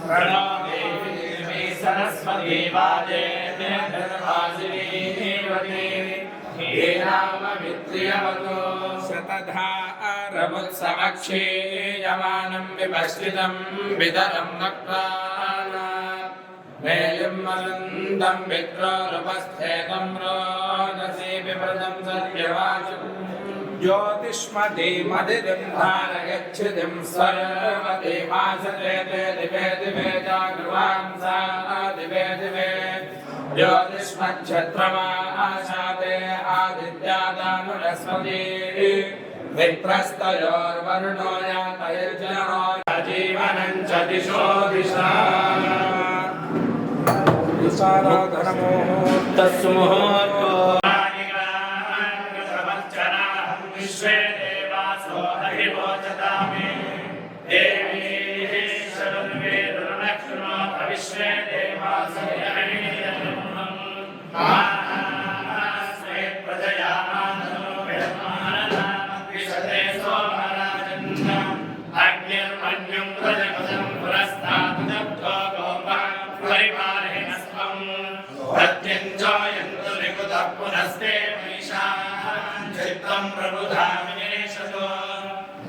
प्रणो देवी सरस्वती वाजे निर्वासिनी हे नाम वित्रियवतो शतधारमुत्समक्षीयमानं विपश्चितं विदरं नक्ताना मेलिं मलन्दं विद्रोरुपस्थेतं रोदसी विप्रदं सत्यवाचम् ज्योतिष्मतीमधिरिन्धारयच्छितिं सर्वतीमासते दिवे दिवे जागृवांसा दिवे दिवे ज्योतिष्मच्छत्रमाशाते आदित्यादानुरस्वती मित्रस्तयोर्वरुणो यातयर्जनो जीवनं च दिशो दिशा दिशाराधनमुहूर्तस्य मुहूर्तो विश्वे देवासो हरिवोचतामे देवी शरणवेदनक्षणो विश्वे देवासो पुनस्ते चित्तं प्रबुधामिनेशतो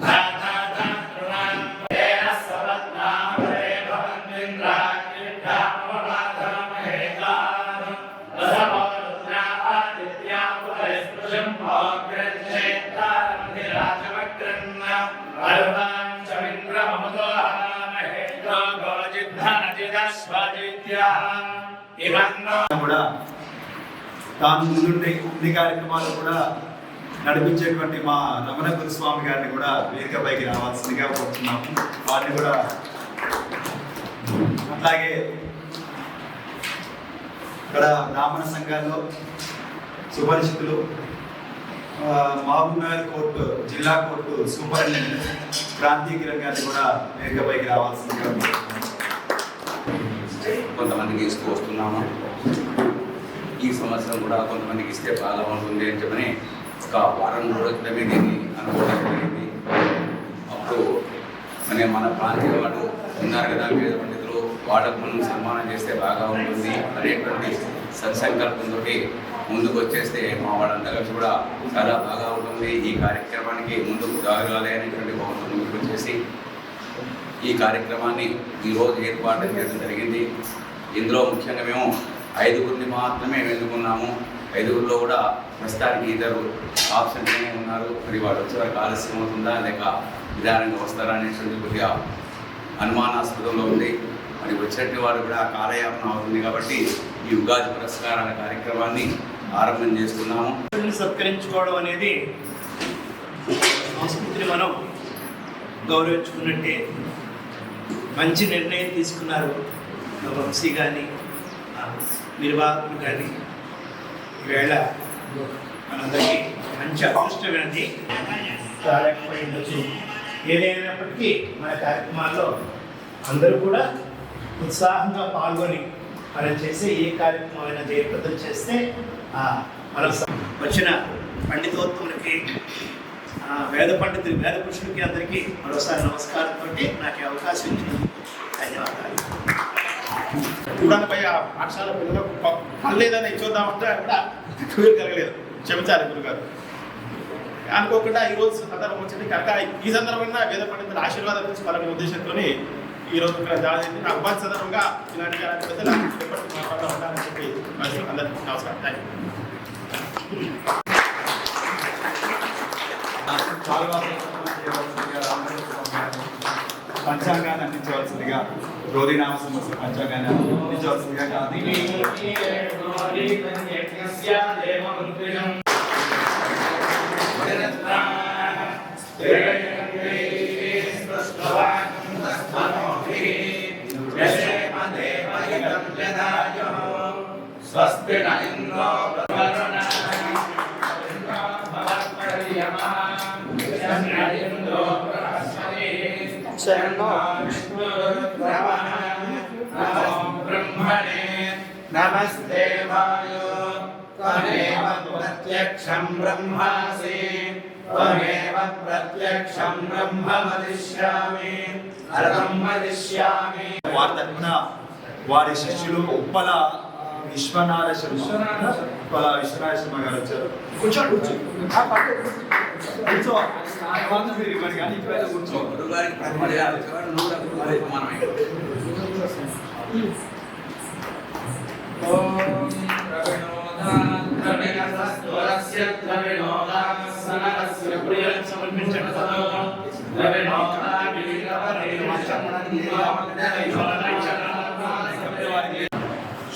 धाता धातृणां तेन सवत्नामरे भवन्विन्द्राग्निभ्यामवाधमहेतान् रसमोरुद्रा आदित्या पुरस्पृशं भोग्रज्जेतारमधिराजमग्रन्न अर्वां च विन्द्रममुदो हवामहेतो गोजिद्धनजिदश्वजित्याः इमन्नो తాను ముందుండే అన్ని కార్యక్రమాలు కూడా నడిపించేటువంటి మా రమణ గురుస్వామి గారిని కూడా వేదికపైకి రావాల్సిందిగా కోరుతున్నాము. వారిని కూడా అట్లాగే ఇక్కడ బ్రాహ్మణ సంఘాల్లో సుపరిచితులు మహబూబ్నగర్ కోర్టు జిల్లా కోర్టు సూపరింటెండెంట్ క్రాంతి కిరణ్ గారిని కూడా వేదికపైకి రావాల్సిందిగా కొంతమందికి ఇస్తూ వస్తున్నాము. ఈ సంవత్సరం కూడా కొంతమందికి ఇస్తే బాగా ఉంటుంది అని చెప్పని ఒక వారం రోజుల మీద దీన్ని అనుకోవడం జరిగింది. అప్పుడు మన ప్రాంతీయ వాళ్ళు ఉన్నారు కదా వేద పండితులు, వాళ్ళకు మనం సన్మానం చేస్తే బాగా ఉంటుంది అనేటువంటి సత్సంకల్పంతో ముందుకు వచ్చేస్తే మా వాళ్ళంతా కలిసి కూడా చాలా బాగా ఉంటుంది, ఈ కార్యక్రమానికి ముందుకు సాగాలి అనేటువంటి భావంతో ముందుకు వచ్చేసి ఈ కార్యక్రమాన్ని ఈరోజు ఏర్పాటు చేయడం జరిగింది. ఇందులో ముఖ్యంగా మేము 5గురిని మాత్రమే ఎన్నుకున్నాము. 5గురిలో కూడా ప్రస్తుతానికి ఇద్దరు ఆప్షన్గానే ఉన్నారు. మరి వాళ్ళు వచ్చేవారికి ఆలస్యం అవుతుందా లేక విధానంగా వస్తారా అనేటువంటి కొద్దిగా అనుమానాస్పదంలో ఉంది. మరి వచ్చినట్టు వారు కూడా కాలయాపన అవుతుంది కాబట్టి ఈ ఉగాది పురస్కారాల కార్యక్రమాన్ని ఆరంభం చేస్తున్నాము. సత్కరించుకోవడం అనేది సంస్కృతిని మనం గౌరవించుకున్నట్టే. మంచి నిర్ణయం తీసుకున్నారు వంశీ కానీ నిర్వాహకులు కానీ. ఈవేళ మనందరికీ మంచి అదృష్టమైనది రాలేకపోయిండొచ్చు. ఏదైనప్పటికీ మన కార్యక్రమాల్లో అందరూ కూడా ఉత్సాహంగా పాల్గొని మనం చేసే ఏ కార్యక్రమమైనా జయప్రదం చేస్తే మన వచ్చిన పండితోత్తములకి వేద పండితులు వేద పురుషులకి అందరికీ మరోసారి నమస్కారంతో నాకు అవకాశం ఇచ్చినందుకు ధన్యవాదాలు. చూడడానికి ఆ పాఠశాల పిల్లలకు పర్లేదని చూద్దామంటే కూడా కుదురు కలగలేదు, క్షమించాలి గురుగారు. అనుకోకుండా ఈరోజు సందర్భం వచ్చింది కనుక ఈ సందర్భంగా వేద పండితుల ఆశీర్వాదం తీసుకోవాలనే ఉద్దేశంతో ఈరోజు ఇక్కడ జాయిన్ నాకు మంచి సందర్భంగా ఇలాంటి పెద్దలు ఎప్పటికీ మాట్లాడుతూ ఉంటారని చెప్పి అందరికీ నమస్కారం. Thank you. పంచాంగాన్ని అందించవలసిందిగా గౌరీనామ సంవత్సరం పంచాంగాన్ని అందించవలసిందిగా స్వస్తి న ఇంద్రో ब्रह्मणे नमस्ते वायो त्वमेव प्रत्यक्षं ब्रह्मासि त्वमेव प्रत्यक्षं ब्रह्म वदिष्यामि अर्थं वदिष्यामि వారి తరపున వారి శిష్యులు ఉప్పల విశ్వనాథ శర్మ గారు వచ్చారు. కూర్చోండి కూర్చో మీరు ఇవ్వండి కానీ ఇప్పుడైతే కూర్చో. గురుగారికి మర్యాద ఇచ్చేవాడు, నువ్వు కూడా గురుగారికి సమానమే.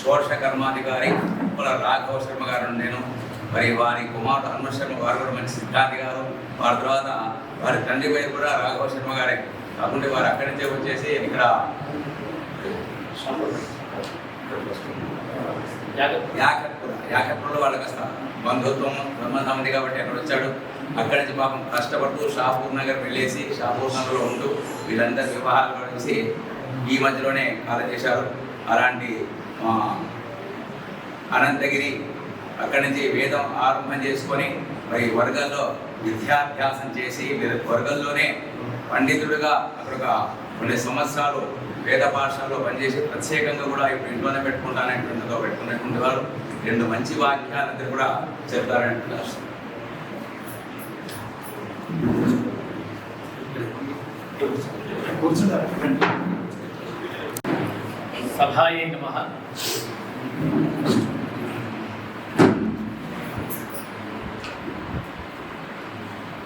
షోడశ కర్మాధికారి ఉప్పల రాఘవ శర్మ గారు నేను, మరి వారి కుమారుడు హనుమ శర్మ వారు కూడా మంచి సిద్ధాంతి గారు. వారి తర్వాత వారి తండ్రి పేరు కూడా రాఘవ శర్మ గారే. కాకుంటే వారు అక్కడి నుంచే వచ్చేసి ఇక్కడ యాకత్పురంలో వాళ్ళకి అసలు బంధుత్వం సంబంధం ఉంది కాబట్టి అక్కడ వచ్చాడు. అక్కడి నుంచి పాపం కష్టపడుతూ షాపూర్ నగర్ వెళ్ళేసి షాపూర్ నగర్లో ఉంటూ వీళ్ళందరూ వివాహాలు కలిసి ఈ మధ్యలోనే కాలం చేశారు. అలాంటి అనంతగిరి అక్కడి నుంచి వేదం ఆరంభం చేసుకొని మరి వర్గాల్లో విద్యాభ్యాసం చేసి వర్గంలోనే పండితుడిగా అక్కడ ఒక కొన్ని సంవత్సరాలు వేద పాఠశాలలో పనిచేసి ప్రత్యేకంగా కూడా ఇప్పుడు ఇంట్లోనే పెట్టుకుంటానటువంటిదో పెట్టుకున్నటువంటి వారు 2 మంచి వాక్యాలందరూ కూడా చెప్తారంటున్నారు. సభాయే నమః.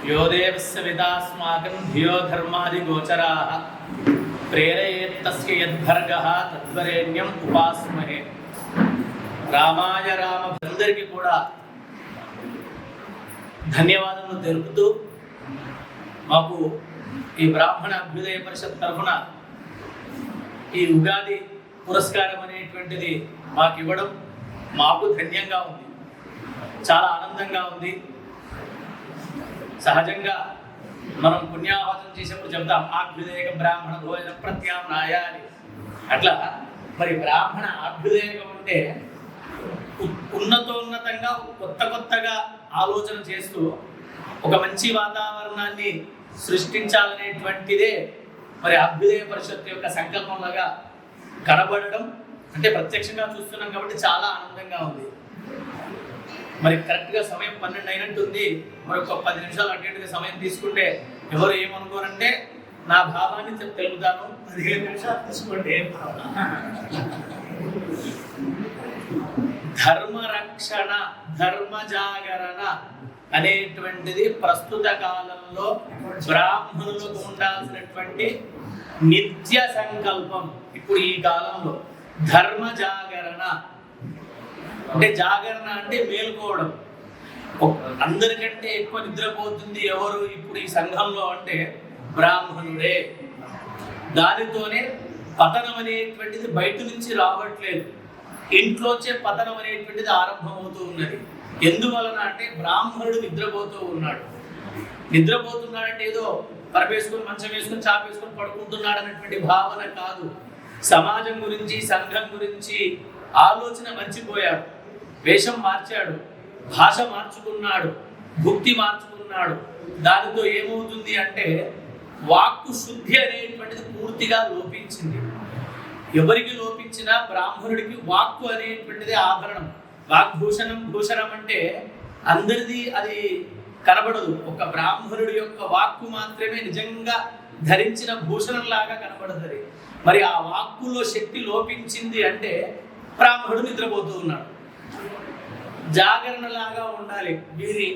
యో దేవస్య విదాస్మాకం ధియో ధర్మాది గోచరాః ప్రేరయేత్తస్య యద్భర్గః తద్వరేణ్యం ఉపాస్మహే. రామాయ రామ అందరికీ కూడా ధన్యవాదాలు తెలుపుతూ మాకు ఈ బ్రాహ్మణ అభ్యుదయ పరిషత్ తరఫున ఈ ఉగాది పురస్కారం అనేటువంటిది మాకు ఇవ్వడం మాకు ధన్యంగా ఉంది, చాలా ఆనందంగా ఉంది. సహజంగా మనం పుణ్యాహవచనం చేసేప్పుడు చెప్తాం అభ్యుదయక బ్రాహ్మణ భోజన ప్రత్యామ్నాయాలి. అట్లా మరి బ్రాహ్మణ అభ్యుదయకం అంటే ఉన్నతోన్నతంగా కొత్తగా ఆలోచన చేస్తూ ఒక మంచి వాతావరణాన్ని సృష్టించాలనేటువంటిదే మరి అభ్యుదయ పరిషత్ యొక్క సంకల్పంలాగా కనబడడం అంటే ప్రత్యక్షంగా చూస్తున్నాం కాబట్టి చాలా ఆనందంగా ఉంది. మరి కరెక్ట్గా సమయం 12 అయినట్టుంది. మరి ఒక 10 నిమిషాలు అటు ఇటుగా సమయం తీసుకుంటే ఎవరు ఏమనుకోనంటే నా భావాన్ని తెలుపుతాను. 15 నిమిషాలు తీసుకోండి. ధర్మరక్షణ ధర్మ జాగరణ అనేటువంటిది ప్రస్తుత కాలంలో బ్రాహ్మణులకు ఉండాల్సినటువంటి నిత్య సంకల్పం. ఇప్పుడు ఈ కాలంలో ధర్మ జాగరణ అంటే జాగరణ అంటే మేలుకోవడం. అందరికంటే ఎక్కువ నిద్రపోతుంది ఎవరు ఇప్పుడు ఈ సంఘంలో అంటే బ్రాహ్మణుడే. దానితోనే పతనం అనేటువంటిది బయట నుంచి రావట్లేదు, ఇంట్లోంచే పతనం అనేటువంటిది ఆరంభమవుతూ ఉన్నది. ఎందువలన అంటే బ్రాహ్మణుడు నిద్రపోతూ ఉన్నాడు. నిద్రపోతున్నాడంటే ఏదో పరపేసుకొని మంచం వేసుకొని చాపేసుకొని పడుకుంటున్నాడు అనేటువంటి భావన కాదు. సమాజం గురించి సంఘం గురించి ఆలోచన మర్చిపోయాడు, వేషం మార్చాడు, భాష మార్చుకున్నాడు, భుక్తి మార్చుకున్నాడు. దానితో ఏమవుతుంది అంటే వాక్కు శుద్ధి అనేటువంటిది పూర్తిగా లోపించింది. ఎవరికి లోపించినా బ్రాహ్మణుడికి వాక్కు అనేటువంటిది ఆభరణం. వాగ్భూషణం భూషణం అంటే అందరిది అది కనబడదు. ఒక బ్రాహ్మణుడి యొక్క వాక్కు మాత్రమే నిజంగా ధరించిన భూషణంలాగా కనబడుతుంది. మరి ఆ వాక్కులో శక్తి లోపించింది అంటే బ్రాహ్మణుడు నిద్రపోతూ ఉన్నాడు. జాగరణలాగా ఉండాలి. వీరి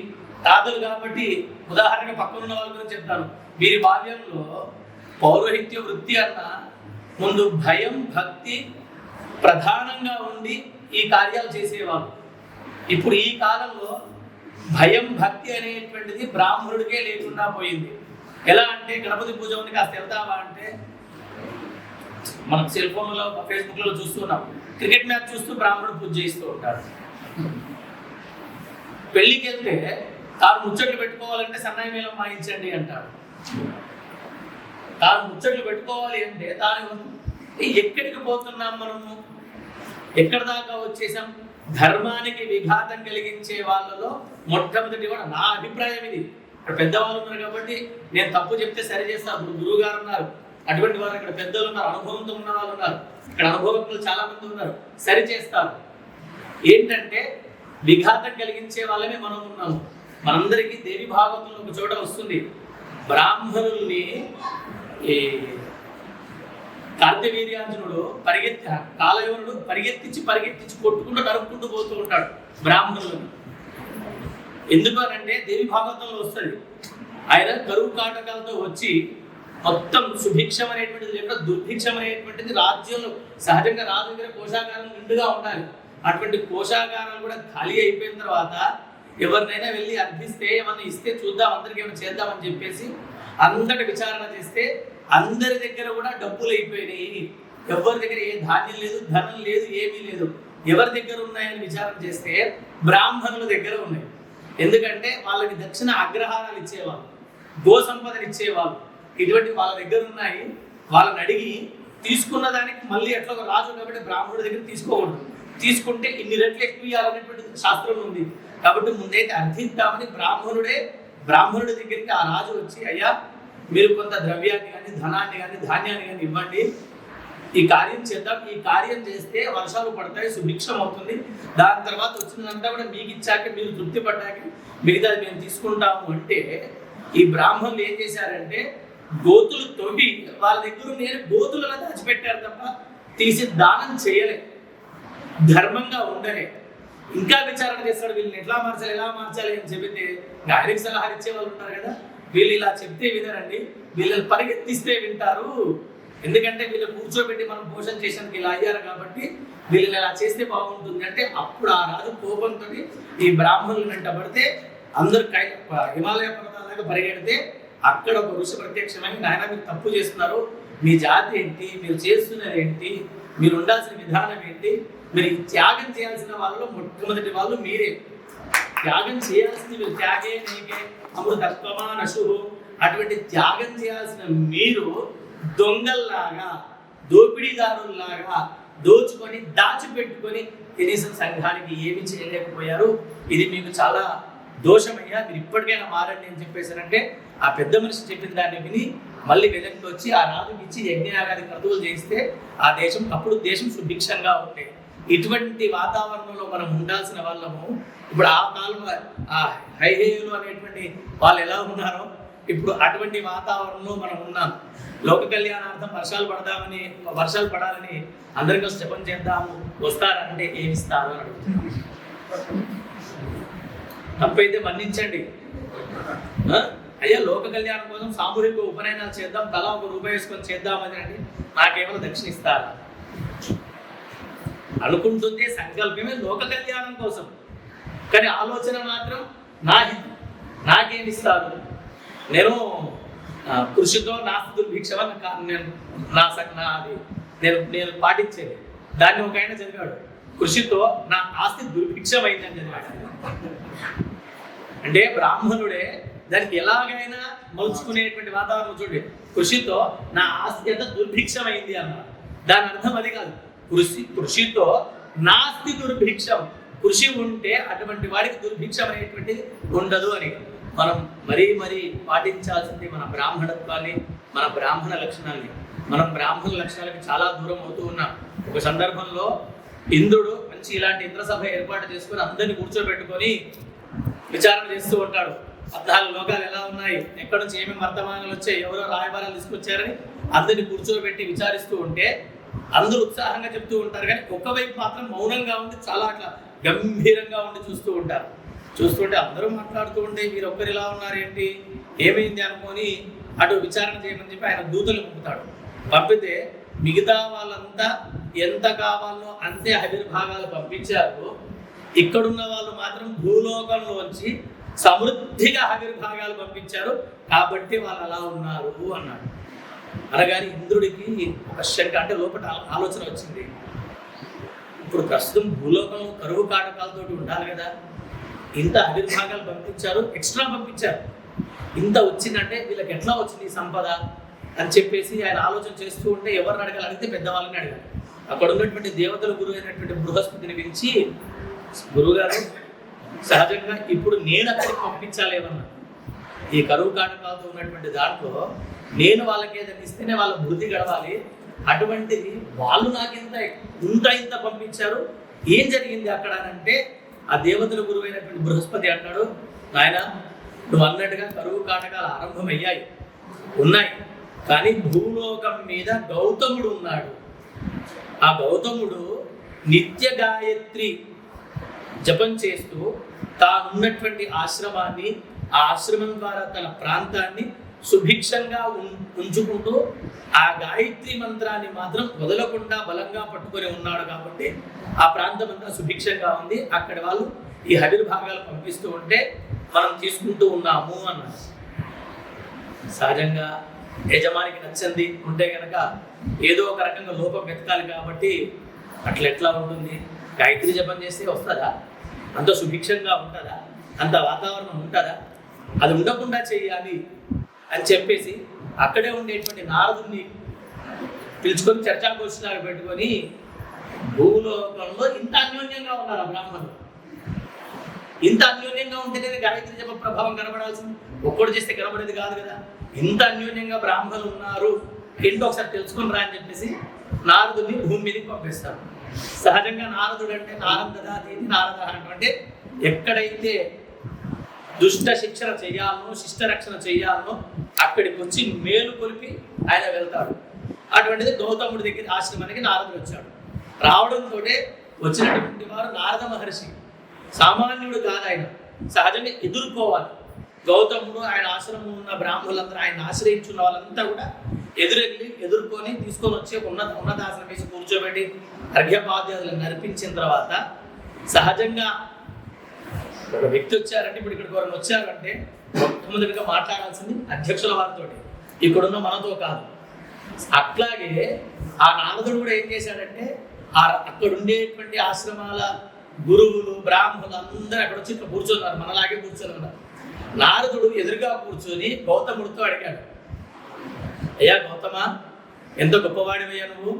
తాతలు కాబట్టి ఉదాహరణగా పక్కనున్న వాళ్ళ గురించి చెప్తాను. వీరి బాల్యంలో పౌరోహిత్య వృత్తి అన్న ముందు భయం భక్తి ప్రధానంగా ఉండి ఈ కార్యాలు చేసేవాళ్ళు. ఇప్పుడు ఈ కాలంలో భయం భక్తి అనేటువంటిది బ్రాహ్మణుడికే లేకుండా పోయింది. ఎలా అంటే గణపతి పూజ ఉంది కాస్త వెళ్తావా అంటే మనం సెల్ ఫోన్లలో ఫేస్బుక్లలో చూస్తున్నాం. క్రికెట్ మ్యాచ్ చూస్తూ బ్రాహ్మణుడు పూజ చేస్తూ ఉంటాడు. పెళ్లికి వెళ్తే తాను ముచ్చట్లు పెట్టుకోవాలంటే సన్నాయి మేళం వాయించండి అంటాడు. తాను ముచ్చట్లు పెట్టుకోవాలి అంటే తాను ఎక్కడికి పోతున్నాం, మనము ఎక్కడి దాకా వచ్చేసాం. ధర్మానికి విఘాతం కలిగించే వాళ్ళలో మొట్టమొదటి కూడా నా అభిప్రాయం ఇది. ఇక్కడ పెద్దవాళ్ళు ఉన్నారు కాబట్టి నేను తప్పు చెప్తే సరి చేస్తాను. ఇప్పుడు గురువు గారు ఉన్నారు, అటువంటి వారు ఇక్కడ పెద్దలు ఉన్నారు, అనుభవంతో ఉన్న వాళ్ళు ఉన్నారు, ఇక్కడ అనుభవజ్ఞులు చాలా మంది ఉన్నారు, సరి చేస్తారు. ఏంటంటే విఘాతం కలిగించే వాళ్ళమే మనం ఉన్నాము. మనందరికీ దేవి భాగవతంలో ఒక చోట వస్తుంది, బ్రాహ్మణుల్ని ఈ కార్తవీర్యార్జునుడు కాలయోనుడు పరిగెత్తించి కొట్టుకుంటూ నరుక్కుంటూ పోతూ ఉంటాడు బ్రాహ్మణులను. ఎందుకు అనంటే దేవి భాగవతంలో వస్తుంది, ఆయన కరువు కాటకాలతో వచ్చి మొత్తం సుభిక్షం అనేటువంటిది లేకుండా దుర్భిక్షం అనేటువంటిది రాజ్యంలో సహజంగా రాజు దగ్గర కోశాగారం నిండుగా ఉండాలి. అటువంటి కోశాగారాలు కూడా ఖాళీ అయిపోయిన తర్వాత ఎవరినైనా వెళ్ళి అర్థిస్తే ఏమన్నా ఇస్తే చూద్దాం, అందరికి ఏమైనా చేద్దామని చెప్పేసి అంతటి విచారణ చేస్తే అందరి దగ్గర కూడా డబ్బులు అయిపోయినాయి. ఎవరి దగ్గర ఏ ధాన్యం లేదు, ధనం లేదు, ఏమీ లేదు. ఎవరి దగ్గర ఉన్నాయని విచారణ చేస్తే బ్రాహ్మణుల దగ్గర ఉన్నాయి. ఎందుకంటే వాళ్ళకి దక్షిణ అగ్రహారాలు ఇచ్చేవాళ్ళు, గో సంపదలు ఇచ్చేవాళ్ళు, ఇటువంటి వాళ్ళ దగ్గర ఉన్నాయి. వాళ్ళని అడిగి తీసుకున్న దానికి మళ్ళీ ఎట్లా ఒక రాజు కాబట్టి బ్రాహ్మణుడి దగ్గర తీసుకోకూడదు, తీసుకుంటే ఇన్ని రెట్లు ఎక్కువ ఇవ్వాలనేటువంటి శాస్త్రం ఉంది. కాబట్టి ముందైతే అర్థిద్దామని బ్రాహ్మణుడి దగ్గరికి ఆ రాజు వచ్చి, అయ్యా మీరు కొంత ద్రవ్యాన్ని కానీ ధనాన్ని కానీ ధాన్యాన్ని కానీ ఇవ్వండి, ఈ కార్యం చేద్దాం, ఈ కార్యం చేస్తే వర్షాలు పడతాయి, సుభిక్షం అవుతుంది, దాని తర్వాత వచ్చినదంతా కూడా మీకు ఇచ్చాక మీరు తృప్తి పడ్డాక మిగతాది మేము తీసుకుంటాము అంటే, ఈ బ్రాహ్మణులు ఏం చేశారంటే గోతులు తవ్వి వాళ్ళ దగ్గర నేను గోతులలో దాచిపెట్టారు తప్ప తీసి దానం చేయలే, ధర్మంగా ఉండలే. ఇంకా విచారణ చేస్తాడు, వీళ్ళని ఎలా మార్చాలి అని చెబితే ఆయనకి సలహా ఇచ్చే వాళ్ళు ఉంటారు కదా, వీళ్ళు ఇలా చెప్తే వినరండి, వీళ్ళని పరిగెత్తిస్తే వింటారు. ఎందుకంటే వీళ్ళు కూర్చోబెట్టి మనం పోషణ చేసేందుకు ఇలా అయ్యారు కాబట్టి వీళ్ళని ఇలా చేస్తే బాగుంటుంది అంటే, అప్పుడు ఆ రాజు కోపంతో ఈ బ్రాహ్మణులు వెంటబడితే అందరూ హిమాలయ పర్వతాలకు పరిగెడితే అక్కడ ఒక ఋషి ప్రత్యక్షమై, నాయన మీరు తప్పు చేస్తున్నారు, మీ జాతి ఏంటి, మీరు చేస్తున్నది ఏంటి, మీరు ఉండాల్సిన విధానం ఏంటి, మీరు త్యాగం చేయాల్సిన వాళ్ళు మొట్టమొదటి వాళ్ళు మీరే. త్యాగం చేయాల్సింది మీరు, త్యాగే నీకే అమృతత్వమా నశు, అటువంటి త్యాగం చేయాల్సిన మీరు దొంగల్లాగా దోపిడీదారుల్లాగా దోచుకొని దాచిపెట్టుకొని కనీసం సంఘానికి ఏమి చేయలేకపోయారు. ఇది మీకు చాలా దోషమయ్యా, మీరు ఇప్పటికైనా మారండి అని చెప్పేసారంటే ఆ పెద్ద మనిషి చెప్పిన దాన్ని విని మళ్ళీ వెనక్కి వచ్చి ఆ రాజుకి ఇచ్చి యజ్ఞయాగాది క్రతువులు చేస్తే ఆ దేశం అప్పుడు దేశం సుభిక్షంగా ఉండేది. ఇటువంటి వాతావరణంలో మనం ఉండాల్సిన వాళ్ళము. ఇప్పుడు ఆ కాలంలో ఆ హైహేయులు అనేటువంటి వాళ్ళు ఎలా ఉన్నారో ఇప్పుడు అటువంటి వాతావరణంలో మనం ఉన్నాం. లోక కళ్యాణార్థం వర్షాలు పడాలని అందరికీ జపం చేద్దాము, వస్తారంటే ఏమిస్తారు అని అడుగుతున్నాం. తప్పైతే మన్నించండి. అయ్యా లోక కళ్యాణం కోసం సామూహిక ఉపనయనాలు చేద్దాం, తలా ₹1 వేసుకొని చేద్దామని అంటే నాకేమైనా దక్షిణ ఇస్తారా అనుకుంటుంది. సంకల్పమే లోక కళ్యాణం కోసం, కానీ ఆలోచన మాత్రం నా హితం, నాకేమిస్తారు, నేను కృషితో నాస్తి దుర్భిక్షమని నేను పాటించేది. దాన్ని ఒక ఆయన చదివాడు, కృషితో నా ఆస్తి దుర్భిక్షమైందని చదివాడు. అంటే బ్రాహ్మణుడే దానికి ఎలాగైనా మలుచుకునేటువంటి వాతావరణం చూడండి. కృషితో నా ఆస్తి ఎంత దుర్భిక్షమైంది అన్నారు. దాని అర్థం అది కాదు, కృషితో నాస్తి దుర్భిక్షం, కృషి ఉంటే అటువంటి వాడికి దుర్భిక్షం అనేటువంటిది ఉండదు అని. మనం మరీ పాటించాల్సింది మన బ్రాహ్మణత్వాన్ని, మన బ్రాహ్మణ లక్షణాన్ని. మనం బ్రాహ్మణ లక్షణాలకి చాలా దూరం అవుతూ ఉన్నాం. ఒక సందర్భంలో ఇంద్రుడు మంచి ఇలాంటి ఇంద్రసభ ఏర్పాటు చేసుకొని అందరినీ కూర్చోబెట్టుకొని విచారణ చేస్తూ ఉంటాడు. 14 లోకాలు ఎలా ఉన్నాయి, ఎక్కడి నుంచి ఏమేమి వర్తమానాలు వచ్చాయి, ఎవరో రాయబారాలు తీసుకొచ్చారని అందరినీ కూర్చోబెట్టి విచారిస్తూ ఉంటే అందరూ ఉత్సాహంగా చెప్తూ ఉంటారు, కానీ ఒక్కవైపు మాత్రం మౌనంగా ఉండి చాలా అట్లా గంభీరంగా ఉండి చూస్తూ ఉంటారు. చూస్తుంటే అందరూ మాట్లాడుతూ ఉంటే మీరు ఒక్కరు ఇలా ఉన్నారు ఏంటి, ఏమైంది అనుకొని అటు విచారణ చేయమని చెప్పి ఆయన దూతలు పంపుతాడు. పంపితే మిగతా వాళ్ళంతా ఎంత కావాలో అంతే ఆవిర్భాగాలు పంపించారు. ఇక్కడున్న వాళ్ళు మాత్రం భూలోకంలోంచి సమృద్ధిగా ఆవిర్భాగాలు పంపించారు, కాబట్టి వాళ్ళు అలా ఉన్నారు అన్నాడు. అనగానే ఇంద్రుడికి ఒక శంక, అంటే లోపల ఆలోచన వచ్చింది. ఇప్పుడు ప్రస్తుతం భూలోకంలో కరువు కాటకాలతో ఉండాలి కదా, ఇంత ఆవిర్భాగాలు పంపించారు, ఎక్స్ట్రా పంపించారు, ఇంత వచ్చిందంటే వీళ్ళకి ఎట్లా వచ్చింది ఈ సంపద అని చెప్పేసి ఆయన ఆలోచన చేస్తూ ఉంటే ఎవరిని అడగాలి, అడిగితే పెద్దవాళ్ళని అడగాలి. అక్కడ ఉన్నటువంటి దేవతల గురువు అయినటువంటి బృహస్పతిని పిలిచి, గురువుగారు సహజంగా ఇప్పుడు నేను అక్కడికి పంపించాలి ఏమన్నా, ఈ కరువు కాటకాలతో ఉన్నటువంటి దాంట్లో నేను వాళ్ళకి ఏదైనా ఇస్తేనే వాళ్ళ బుద్ధి గడవాలి, అటువంటిది వాళ్ళు నాకు ఇంత పంపించారు. ఏం జరిగింది అక్కడ అంటే ఆ దేవతల గురువైనటువంటి బృహస్పతి అంటాడు, నాయన నువ్వు అన్నట్టుగా కరువు కాటకాలు ఆరంభమయ్యాయి ఉన్నాయి, కానీ భూలోకం మీద గౌతముడు ఉన్నాడు. ఆ గౌతముడు నిత్య గాయత్రి జపం చేస్తూ తానున్నటువంటి ఆశ్రమాన్ని, ఆ ఆశ్రమం ద్వారా తన ప్రాంతాన్ని సుభిక్షంగా ఉంచుకుంటూ ఆ గాయత్రి మంత్రాన్ని మాత్రం వదలకుండా బలంగా పట్టుకొని ఉన్నాడు. కాబట్టి ఆ ప్రాంతం అంతా సుభిక్షంగా ఉంది. అక్కడ వాళ్ళు ఈ హవిర్భాగాలు పంపిస్తూ ఉంటే మనం తీసుకుంటూ ఉన్నాము అన్నారు. సహజంగా యజమానికి నచ్చింది ఉంటే కనుక ఏదో ఒక రకంగా లోపం వెతకాలి. కాబట్టి అట్లా ఎట్లా ఉంటుంది? గాయత్రి జపం చేస్తే వస్తుందా? అంత సుభిక్షంగా ఉంటుందా? అంత వాతావరణం ఉంటుందా? అది ఉండకుండా చేయాలి అని చెప్పేసి అక్కడే ఉండేటువంటి నారదుని పిలుచుకొని చర్చాగోష్ఠిలాగా పెట్టుకొని భూలోకంలో ఇంత అన్యోన్యంగా ఉన్నారు ఆ బ్రాహ్మణులు. ఇంత అన్యోన్యంగా ఉంటేనే గాయత్రి జప ప్రభావం కనబడాల్సింది, ఒక్కడు చేస్తే కనబడేది కాదు కదా. ఇంత అన్యోన్యంగా బ్రాహ్మణులు ఉన్నారు, ఏంటో ఒకసారి తెలుసుకుని రా అని చెప్పేసి నారదుని భూమి మీదకి పంపిస్తారు. సహజంగా నారదుడు అంటే నారద అంటే ఎక్కడైతే దుష్ట శిక్షణ చేయాలనో శిష్ట రక్షణ చేయాలనో అక్కడికి వచ్చి మేలు కొలిపి ఆయన వెళ్తాడు. అటువంటిది గౌతముడి దగ్గర ఆశ్రమానికి నారదుడు వచ్చాడు. రావడంతో వచ్చినటువంటి వారు నారద మహర్షి సామాన్యుడు కాదు, ఆయన సహజంగా ఎదుర్కోవాలి. గౌతముడు ఆయన ఆశ్రమం ఉన్న బ్రాహ్మణులందరూ ఆయన ఆశ్రయించున్న వాళ్ళంతా కూడా ఎదుర్కొని తీసుకొని వచ్చి ఉన్నతాసనం వేసి కూర్చోబెట్టి అర్ఘ్యపాద్యాలను నడిపించిన తర్వాత సహజంగా ఒక వ్యక్తి వచ్చారంటే, ఇప్పుడు ఇక్కడికి ఎవరైనా వచ్చారంటే మొట్టమొదటిగా మాట్లాడాల్సింది అధ్యక్షుల వారితో, ఇక్కడున్న మనతో కాదు. అట్లాగే ఆ నారదుడు కూడా ఏం చేశాడంటే అక్కడ ఉండేటువంటి ఆశ్రమాల గురువులు బ్రాహ్మణులు అందరూ అక్కడ వచ్చి ఇట్లా కూర్చున్నారు, మనలాగే కూర్చొని ఉన్నారు. నారదుడు ఎదురుగా కూర్చొని గౌతముడితో అడిగాడు, అయ్యా గౌతమ, ఎంత గొప్పవాడివయ్యా నువ్వు,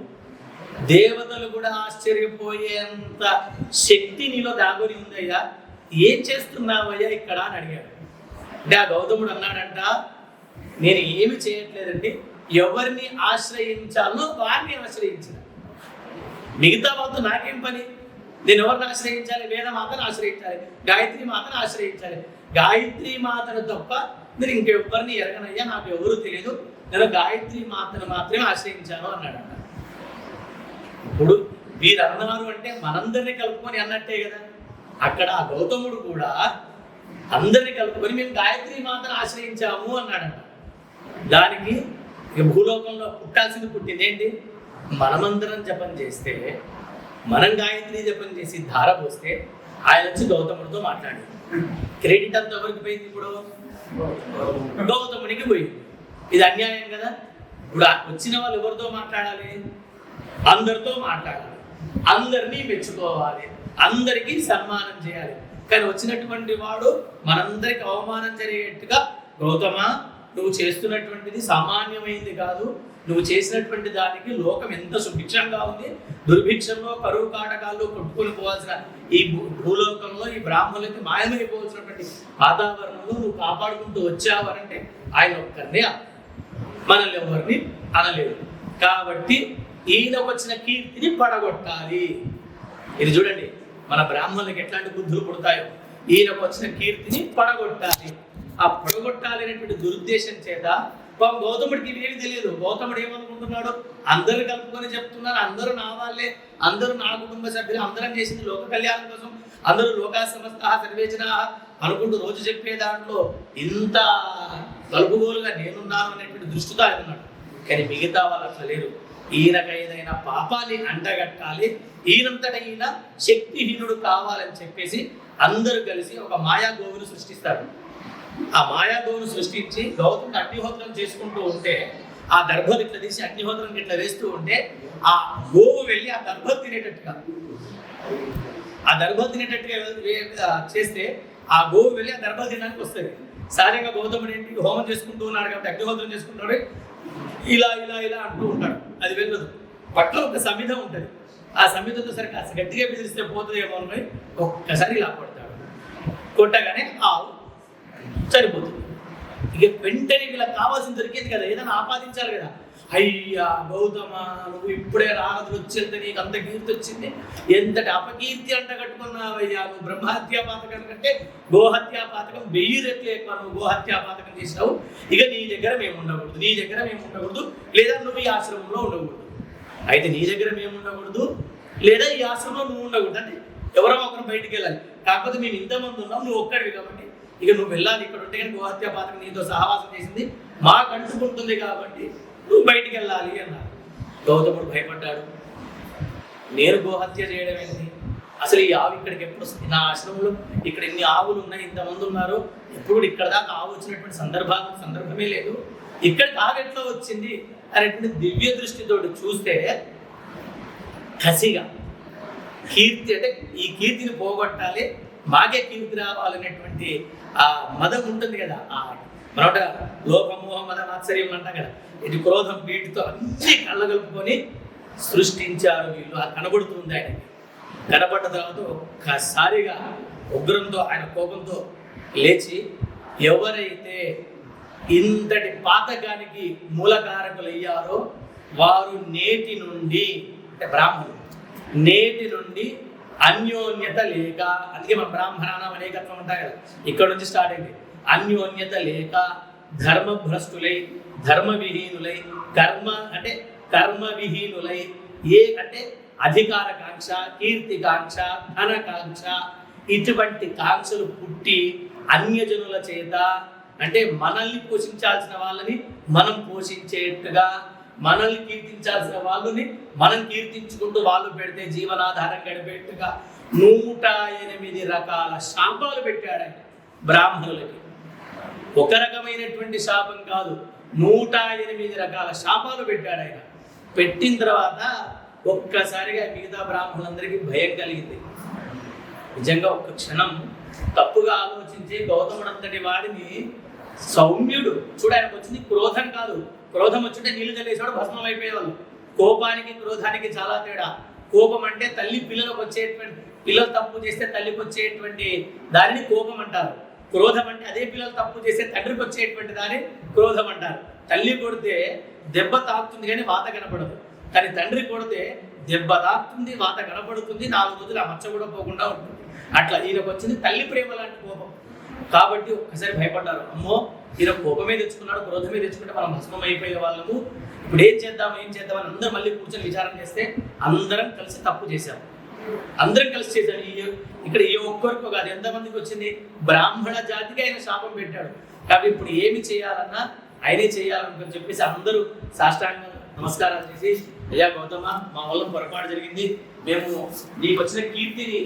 దేవతలు కూడా ఆశ్చర్యపోయేంత శక్తి నీలో దాగుని ఉందయ్యా, ఏం చేస్తున్నావయ్యా ఇక్కడ అని అడిగాడు. అంటే ఆ గౌతముడు అన్నాడంట, నేను ఏమి చేయట్లేదండి, ఎవరిని ఆశ్రయించాలో వారిని ఆశ్రయించిన, మిగతా వాళ్ళతో నాకేం పని, నేను ఎవరిని ఆశ్రయించాలి, వేదమాతను ఆశ్రయించాలి, గాయత్రి మాతను ఆశ్రయించాలి, గాయత్రి మాతను తప్ప నేను ఇంకెవరిని ఎరగనయ్యా, నాకు ఎవరు తెలియదు, నేను గాయత్రి మాతను మాత్రమే ఆశ్రయించాను అన్నాడంట. ఇప్పుడు వీరు అన్నారు అంటే మనందరినీ కలుపుకొని అన్నట్టే కదా. అక్కడ ఆ గౌతముడు కూడా అందరినీ కలుపుకొని మేము గాయత్రి మాతను ఆశ్రయించాము అన్నాడంట. దానికి ఇక భూలోకంలో పుట్టాల్సింది పుట్టింది ఏంటి? మనమందరం జపం చేస్తే, మనం గాయత్రి జపం చేసి ధార పోస్తే ఆయన వచ్చి గౌతముడితో మాట్లాడి క్రెడిట్ అంతా ఎవరికి పోయింది? ఇప్పుడు గౌతమునికి పోయింది. ఇది అన్యాయం కదా. ఇప్పుడు వచ్చిన వాళ్ళు ఎవరితో మాట్లాడాలి? అందరితో మాట్లాడాలి, అందరినీ మెచ్చుకోవాలి, అందరికీ సన్మానం చేయాలి. కానీ వచ్చినటువంటి వాడు మనందరికి అవమానం జరిగేట్టుగా, గౌతమ నువ్వు చేస్తున్నటువంటిది సామాన్యమైంది కాదు, నువ్వు చేసినటువంటి దానికి లోకం ఎంత సుభిక్షంగా ఉంది, దుర్భిక్షంలో కరువు కాటకాల్లో కొట్టుకొని పోవాల్సిన ఈ భూలోకంలో ఈ బ్రాహ్మణులకి మాయమైపోవాల్సినటువంటి వాతావరణంలో నువ్వు కాపాడుకుంటూ వచ్చావనంటే ఆయన ఒక్కరినే, మనల్ని ఎవరిని అనలేదు. కాబట్టి ఈయనకు వచ్చిన కీర్తిని పడగొట్టాలి. ఇది చూడండి, మన బ్రాహ్మణులకు ఎట్లాంటి బుద్ధులు పుడతాయో, ఈయనకు వచ్చిన కీర్తిని పడగొట్టాలి. ఆ పడగొట్టాలి అనేటువంటి దురుద్దేశం చేత గౌతముడికి ఇవేమి తెలియదు. గౌతముడు ఏమనుకుంటున్నాడు? అందరూ కలుపుకొని చెప్తున్నారు, అందరూ నా వాళ్ళే, అందరూ నా కుటుంబ సభ్యులు, అందరం చేసింది లోక కళ్యాణం కోసం, అందరూ లోకా సమస్త సర్వేజనా అనుకుంటూ రోజు చెప్పే దాంట్లో ఇంత కలుపుగోలుగా నేనున్నాను అనేటువంటి దృష్టితో ఆయన ఉన్నాడు. కానీ మిగతా వాళ్ళు అట్లా లేరు. ఈయనకు ఏదైనా పాపాన్ని అంటగట్టాలి, ఈయనంతట ఈయన శక్తిహీనుడు కావాలని చెప్పేసి అందరూ కలిసి ఒక మాయా గోవును సృష్టిస్తారు. ఆ మాయా గోవును సృష్టించి గౌతముడు అగ్నిహోత్రం చేసుకుంటూ ఉంటే ఆ దర్భలు ఇట్లా తీసి అగ్నిహోత్రం ఇట్లా వేస్తూ ఉంటే ఆ గోవు వెళ్ళి ఆ దర్భలు తినేటట్టుగా చేస్తే ఆ గోవు వెళ్ళి ఆ దర్భలు తినడానికి వస్తుంది. సహజంగా గౌతముడు ఏంటి హోమం చేసుకుంటూ ఉన్నాడు కాబట్టి అగ్నిహోత్రం చేసుకుంటాడు, ఇలా ఇలా ఇలా అంటూ ఉంటాడు, అది వెళ్ళదు. పట్ల ఒక సమిధ ఉంటుంది, ఆ సమిధతో సరే కాస్త గట్టిగా బెదిరిస్తే పోతుందేమో అని ఒక్కసారి ఇలా కొడతాడు. కొట్టగానే ఆవు చనిపోతుంది. ఇక వెంటనే వీళ్ళకి కావాల్సింది దొరికింది కదా, ఏదైనా ఆపాదించాలి కదా. అయ్యా గౌతమ, నువ్వు ఇప్పుడే రాగదులు వచ్చేంత నీకు అంత కీర్తి వచ్చింది, ఎంతటి అపకీర్తి అంట కట్టుకున్నావయ్యా, నువ్వు బ్రహ్మహత్యా పాతకం కంటే గోహత్యా పాతకం 1000 రెట్లు ఎక్కువ నువ్వు గోహత్యా పాతకం చేసినావు. ఇక నీ దగ్గర మేము ఉండకూడదు, నీ దగ్గర మేము ఉండకూడదు, లేదా నువ్వు ఈ ఆశ్రమంలో ఉండకూడదు. అయితే నీ దగ్గర మేము ఉండకూడదు, లేదా ఈ ఆశ్రమంలో నువ్వు ఉండకూడదు. అంటే ఎవరో ఒకరు బయటికి వెళ్ళాలి. కాకపోతే మేము ఇంతమంది ఉన్నాం, నువ్వు ఒక్కడివి కాబట్టి ఇక నువ్వు వెళ్ళాలి. ఇక్కడ ఉంటే కానీ గోహత్యా పాతకం నీతో సహవాసం చేసింది మాకు అంటుకుంటుంది కాబట్టి నువ్వు బయటికి వెళ్ళాలి అన్నారు. గౌతముడు భయపడ్డాడు. నేను గోహత్య చేయడం ఏంటి, అసలు ఈ ఆవు ఇక్కడికి ఎప్పుడు వస్తుంది, నా ఆశ్రమంలో ఇక్కడ ఎన్ని ఆవులు ఉన్నాయి, ఇంతమంది ఉన్నారు, ఎప్పుడు ఇక్కడ దాకా ఆవు వచ్చినటువంటి సందర్భమే లేదు, ఇక్కడికి ఆవు ఎట్లా వచ్చింది అనేటువంటి దివ్య దృష్టితో చూస్తే కసిగా కీర్తి, అంటే ఈ కీర్తిని పోగొట్టాలి, మాకే కీర్తి రావాలనేటువంటి ఆ మదం ఉంటుంది కదా. మరొకట లోకమోహ మద ఆశ్చర్యం అంటాం కదా, ఇది క్రోధం వీటితో అన్ని కళ్ళగలుపుకొని సృష్టించారు వీళ్ళు. అది కనబడుతుంది ఆయనకి. కనబడ్డ తర్వాత ఒక్కసారిగా ఉగ్రంతో ఆయన కోపంతో లేచి, ఎవరైతే ఇంతటి పాతకానికి మూలకారకులయ్యారో వారు నేటి నుండి, అంటే బ్రాహ్మణులు, నేటి నుండి అన్యోన్యత లేక, అందుకే మన బ్రాహ్మణానం అనేకత్వం ఉంటాయి కదా, ఇక్కడ నుంచి స్టార్ట్ అయింది. అన్యోన్యత లేక ధర్మభ్రష్టులై, ధర్మవిహీనులై, కర్మవిహీనులై, అంటే అధికార కాంక్ష, కీర్తి కాంక్ష, ధనకాంక్ష, ఇటువంటి కాంక్షలు పుట్టి అన్యజనుల చేత, అంటే మనల్ని పోషించాల్సిన వాళ్ళని మనం పోషించేట్టుగా, మనల్ని కీర్తించాల్సిన వాళ్ళని మనం కీర్తించుకుంటూ వాళ్ళు పెడితే జీవనాధారం గడిపేట్టుగా 108 రకాల శాపాలు పెట్టాడు ఆయన బ్రాహ్మణులకి. ఒక రకమైనటువంటి శాపం కాదు, 108 రకాల శాపాలు పెట్టాడు ఆయన. పెట్టిన తర్వాత ఒక్కసారిగా మిగతా బ్రాహ్మణులందరికీ భయం కలిగింది. నిజంగా ఒక్క క్షణం తప్పుగా ఆలోచించి గౌతముడంతటి వాడిని సౌమ్యుడు చూడ, ఆయనకు వచ్చింది క్రోధం కాదు. క్రోధం వచ్చింటే నీళ్లు చల్లేసాడు, భస్మం అయిపోయేవాళ్ళు. కోపానికి క్రోధానికి చాలా తేడా. కోపం అంటే తల్లి పిల్లలకు వచ్చేటువంటి, పిల్లలు తప్పు చేస్తే తల్లికి వచ్చేటువంటి దానిని కోపం అంటారు. క్రోధం అంటే అదే పిల్లలు తప్పు చేస్తే తండ్రికి వచ్చేటువంటి దాన్ని క్రోధం అంటారు. తల్లి కొడితే దెబ్బ తాకుతుంది కానీ వాత కనపడదు, కానీ తండ్రి కొడితే దెబ్బ తాకుతుంది, వాత కనపడుతుంది, 4 రోజులు ఆ మచ్చ కూడా పోకుండా ఉంటుంది. అట్లా ఈయనకు వచ్చింది తల్లి ప్రేమ లాంటి కోపం. కాబట్టి ఒక్కసారి భయపడ్డారు, అమ్మో ఈయన కోపమే తెచ్చుకున్నాడు, క్రోధమే తెచ్చుకుంటే మనం భస్మం అయిపోయే వాళ్ళము, ఇప్పుడు ఏం చేద్దామని అందరూ మళ్ళీ కూర్చొని విచారం చేస్తే అందరం కలిసి తప్పు చేశాం, అందరం కలిసి చేశారు. ఇక్కడ ఏ ఒక్కరికో కాదు, ఎంతమందికి వచ్చింది, బ్రాహ్మణ జాతికి ఆయన శాపం పెట్టాడు. కాబట్టి ఇప్పుడు ఏమి చేయాలన్నా ఆయనే చేయాలని చెప్పేసి అందరూ సాష్టాంగ నమస్కారాలు చేసి, అయ్యా గౌతమ, మా వల్ల పొరపాటు జరిగింది, మేము నీకు వచ్చిన కీర్తిని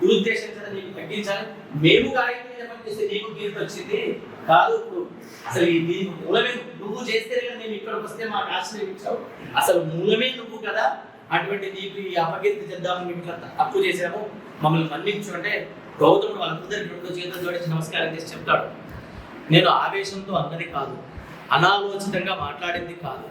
దురుద్దేశం చేత నీకు తగ్గించాలి, మేము గాయత్రి జపం చేస్తే నీకు కీర్తి వచ్చింది కాదు, ఇప్పుడు అసలు దీనికి మూలమే నువ్వు చేస్తే నేను ఇక్కడికి వస్తే మాకు ఆశ్రయం ఇచ్చావు, అసలు మూలమే నువ్వు కదా, అటువంటి నీకు ఈ అపకీర్తి చేద్దామని మేము ఇట్లా తప్పు చేసాము, మమ్మల్ని మన్నించు అంటే గౌతముడు వాళ్ళందరికీ 2 చేతులు జోడించి నమస్కారం చేసి చెప్తాడు, నేను ఆవేశంతో అన్నది కాదు, అనాలోచితంగా మాట్లాడింది కాదు.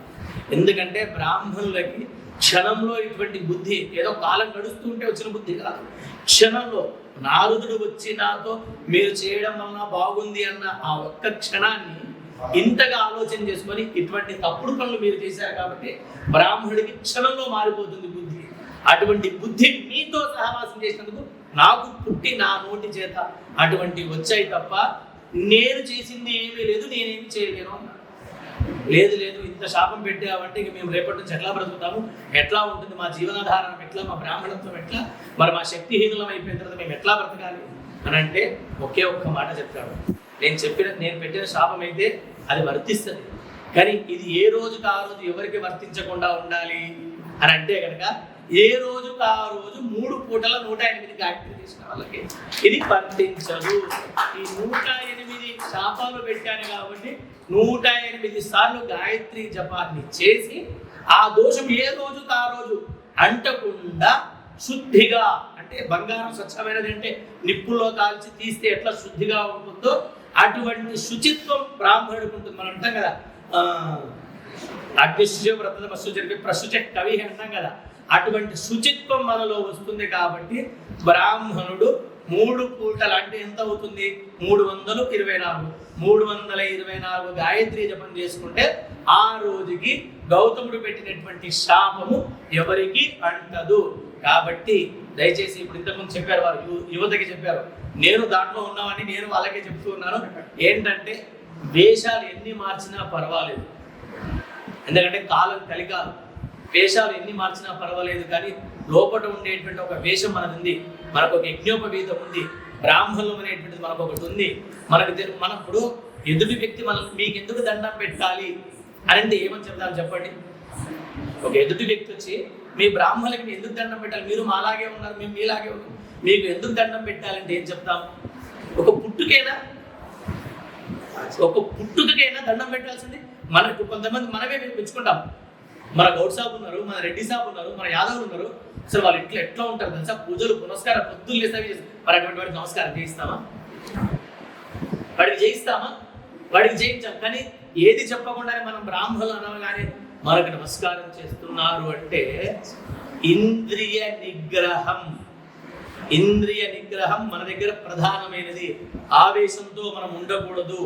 ఎందుకంటే బ్రాహ్మణులకి క్షణంలో ఇటువంటి బుద్ధి, ఏదో కాలం గడుస్తూ ఉంటే వచ్చిన బుద్ధి కాదు, క్షణంలో నారదుడు వచ్చి నాతో మీరు చేయడం వలన బాగుంది అన్న ఆ ఒక్క క్షణాన్ని ఇంతగా ఆలోచన చేసుకొని ఇటువంటి తప్పుడు పనులు మీరు చేశారు కాబట్టి బ్రాహ్మణుడికి క్షణంలో మారిపోతుంది బుద్ధి. అటువంటి బుద్ధి మీతో సహవాసం చేసినందుకు నాకు పుట్టి నా నోటి చేత అటువంటి వచ్చాయి తప్ప నేను చేసింది ఏమీ లేదు, నేనేమి చేయలేను అన్నాడు. లేదు ఇంత శాపం పెట్టామంటే ఇక మేము రేపటి నుంచి ఎట్లా బ్రతుకుతాము, ఎట్లా ఉంటుంది మా జీవనాధారం, ఎట్లా మా బ్రాహ్మణత్వం, ఎట్లా మరి మా శక్తిహీనులం అయిపోయిన తర్వాత మేము ఎట్లా బ్రతకాలి అని అంటే ఒకే ఒక్క మాట చెప్తాడు, నేను పెట్టిన శాపం అయితే అది వర్తిస్తుంది, కానీ ఇది ఏ రోజుకి ఆ రోజు ఎవరికి వర్తించకుండా ఉండాలి అని అంటే కనుక ఏ రోజుకి ఆ రోజు 3 పూటల 108 గాయత్రి చేసిన వాళ్ళకి ఇది వర్తించదు. ఈ 108 శాపాలు పెట్టాను కాబట్టి 108 సార్లు గాయత్రి జపాన్ని చేసి ఆ దోషం ఏ రోజుకి ఆ రోజు అంటకుండా శుద్ధిగా, అంటే బంగారం స్వచ్ఛమైనది అంటే నిప్పుల్లో కాల్చి తీస్తే ఎట్లా శుద్ధిగా ఉంటుందో అటువంటి శుచిత్వం బ్రాహ్మణుడికి ఉంటుంది. మనం అంటాం కదా అగ్నిశుచ వ్రతమస్సు జరిపి ప్రశుచ కవి అంటాం కదా, అటువంటి శుచిత్వం మనలో వస్తుంది కాబట్టి బ్రాహ్మణుడు 3 పూటలు అంటే ఎంత అవుతుంది? 324. 324 గాయత్రి జపం చేసుకుంటే ఆ రోజుకి గౌతముడు పెట్టినటువంటి శాపము ఎవరికి అంటదు. కాబట్టి దయచేసి ఇప్పుడు ఇంతకుముందు చెప్పారు వారు, యువతకి చెప్పారు, నేను దాంట్లో ఉన్నామని నేను వాళ్ళకే చెప్తూ ఉన్నాను. ఏంటంటే వేషాలు ఎన్ని మార్చినా పర్వాలేదు, ఎందుకంటే కాలం కలికాలం. వేషాలు ఎన్ని మార్చినా పర్వాలేదు, కానీ లోపల ఉండేటువంటి ఒక వేషం మనది ఉంది, మనకు ఒక యజ్ఞోపవీతం ఉంది, బ్రాహ్మణం అనేటువంటిది మనకు ఒకటి ఉంది. మనం ఇప్పుడు ఎదుటి వ్యక్తి మనం మీకు ఎందుకు దండం పెట్టాలి అని అంటే ఏమని చెప్తాం చెప్పండి? ఒక ఎదుటి వ్యక్తి వచ్చి మీ బ్రాహ్మణులకి ఎందుకు దండం పెట్టాలి, మీరు మాలాగే ఉన్నారు, మేము మీలాగే ఉన్నాం, మీకు ఎందుకు దండం పెట్టాలంటే ఏం చెప్తాం? ఒక పుట్టుకకైనా దండం పెట్టాల్సింది. మనకు కొంతమంది మనమే పెంచుకుంటాం. మన గౌడ్ సాబ్ ఉన్నారు, మన రెడ్డి సాబ్ ఉన్నారు, మన యాదవులు ఉన్నారు. అసలు వాళ్ళు ఎట్లా ఉంటారు తెలుసా? పూజలు పునస్కారం పొద్దులు లేసేవి మరి అటువంటి వాడికి నమస్కారం చేయిస్తామా? వాడికి చేయించాం. కానీ ఏది చెప్పకుండానే మనం బ్రాహ్మణులు అనగానే మనకు నమస్కారం చేస్తున్నారు అంటే ఇంద్రియ నిగ్రహం మన దగ్గర ప్రధానమైనది. ఆవేశంతో మనం ఉండకూడదు,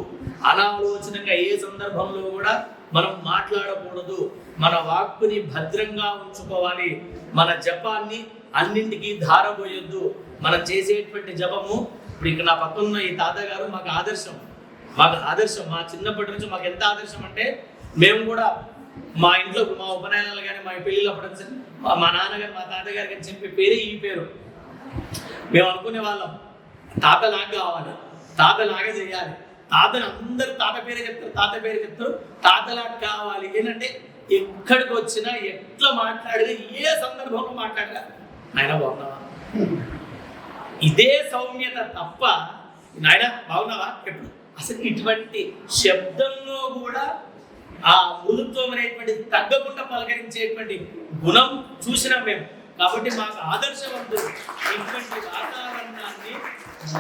అనాలోచనంగా ఏ సందర్భంలో కూడా మనం మాట్లాడకూడదు, మన వాక్కుని భద్రంగా ఉంచుకోవాలి, మన జపాన్ని అన్నింటికీ ధారపోయొద్దు. మనం చేసేటువంటి జపము ఇప్పుడు ఇక్కడ నా పక్కన ఈ తాతగారు మాకు ఆదర్శం. మా చిన్నప్పటి నుంచి మాకు ఎంత ఆదర్శం అంటే మేము కూడా మా ఇంట్లో మా ఉపనయనాలు కానీ మా పెళ్ళిళ్ళప్పుడు మా నాన్నగారు మా తాతగారు కానీ చెప్పే పేరే ఈ పేరు. మేము అనుకునే వాళ్ళం తాతలాగా కావాలి, తాతలాగా చేయాలి, తాతని అందరు తాత పేరే చెప్తారు, తాతలాగా కావాలి. ఏంటంటే ఎక్కడికి వచ్చినా ఎట్లా మాట్లాడినా ఏ సందర్భంలో మాట్లాడినా నాయన బాగున్నావా, ఇదే సౌమ్యత తప్ప నాయన బాగున్నావా ఎప్పుడు. అసలు ఇటువంటి శబ్దంలో కూడా ఆ మృదుత్వం అనేటువంటి తగ్గకుండా పలకరించేటువంటి గుణం చూసినాం మేము. కాబట్టి మాకు ఆదర్శవంతులు. ఇటువంటి వాతావరణాన్ని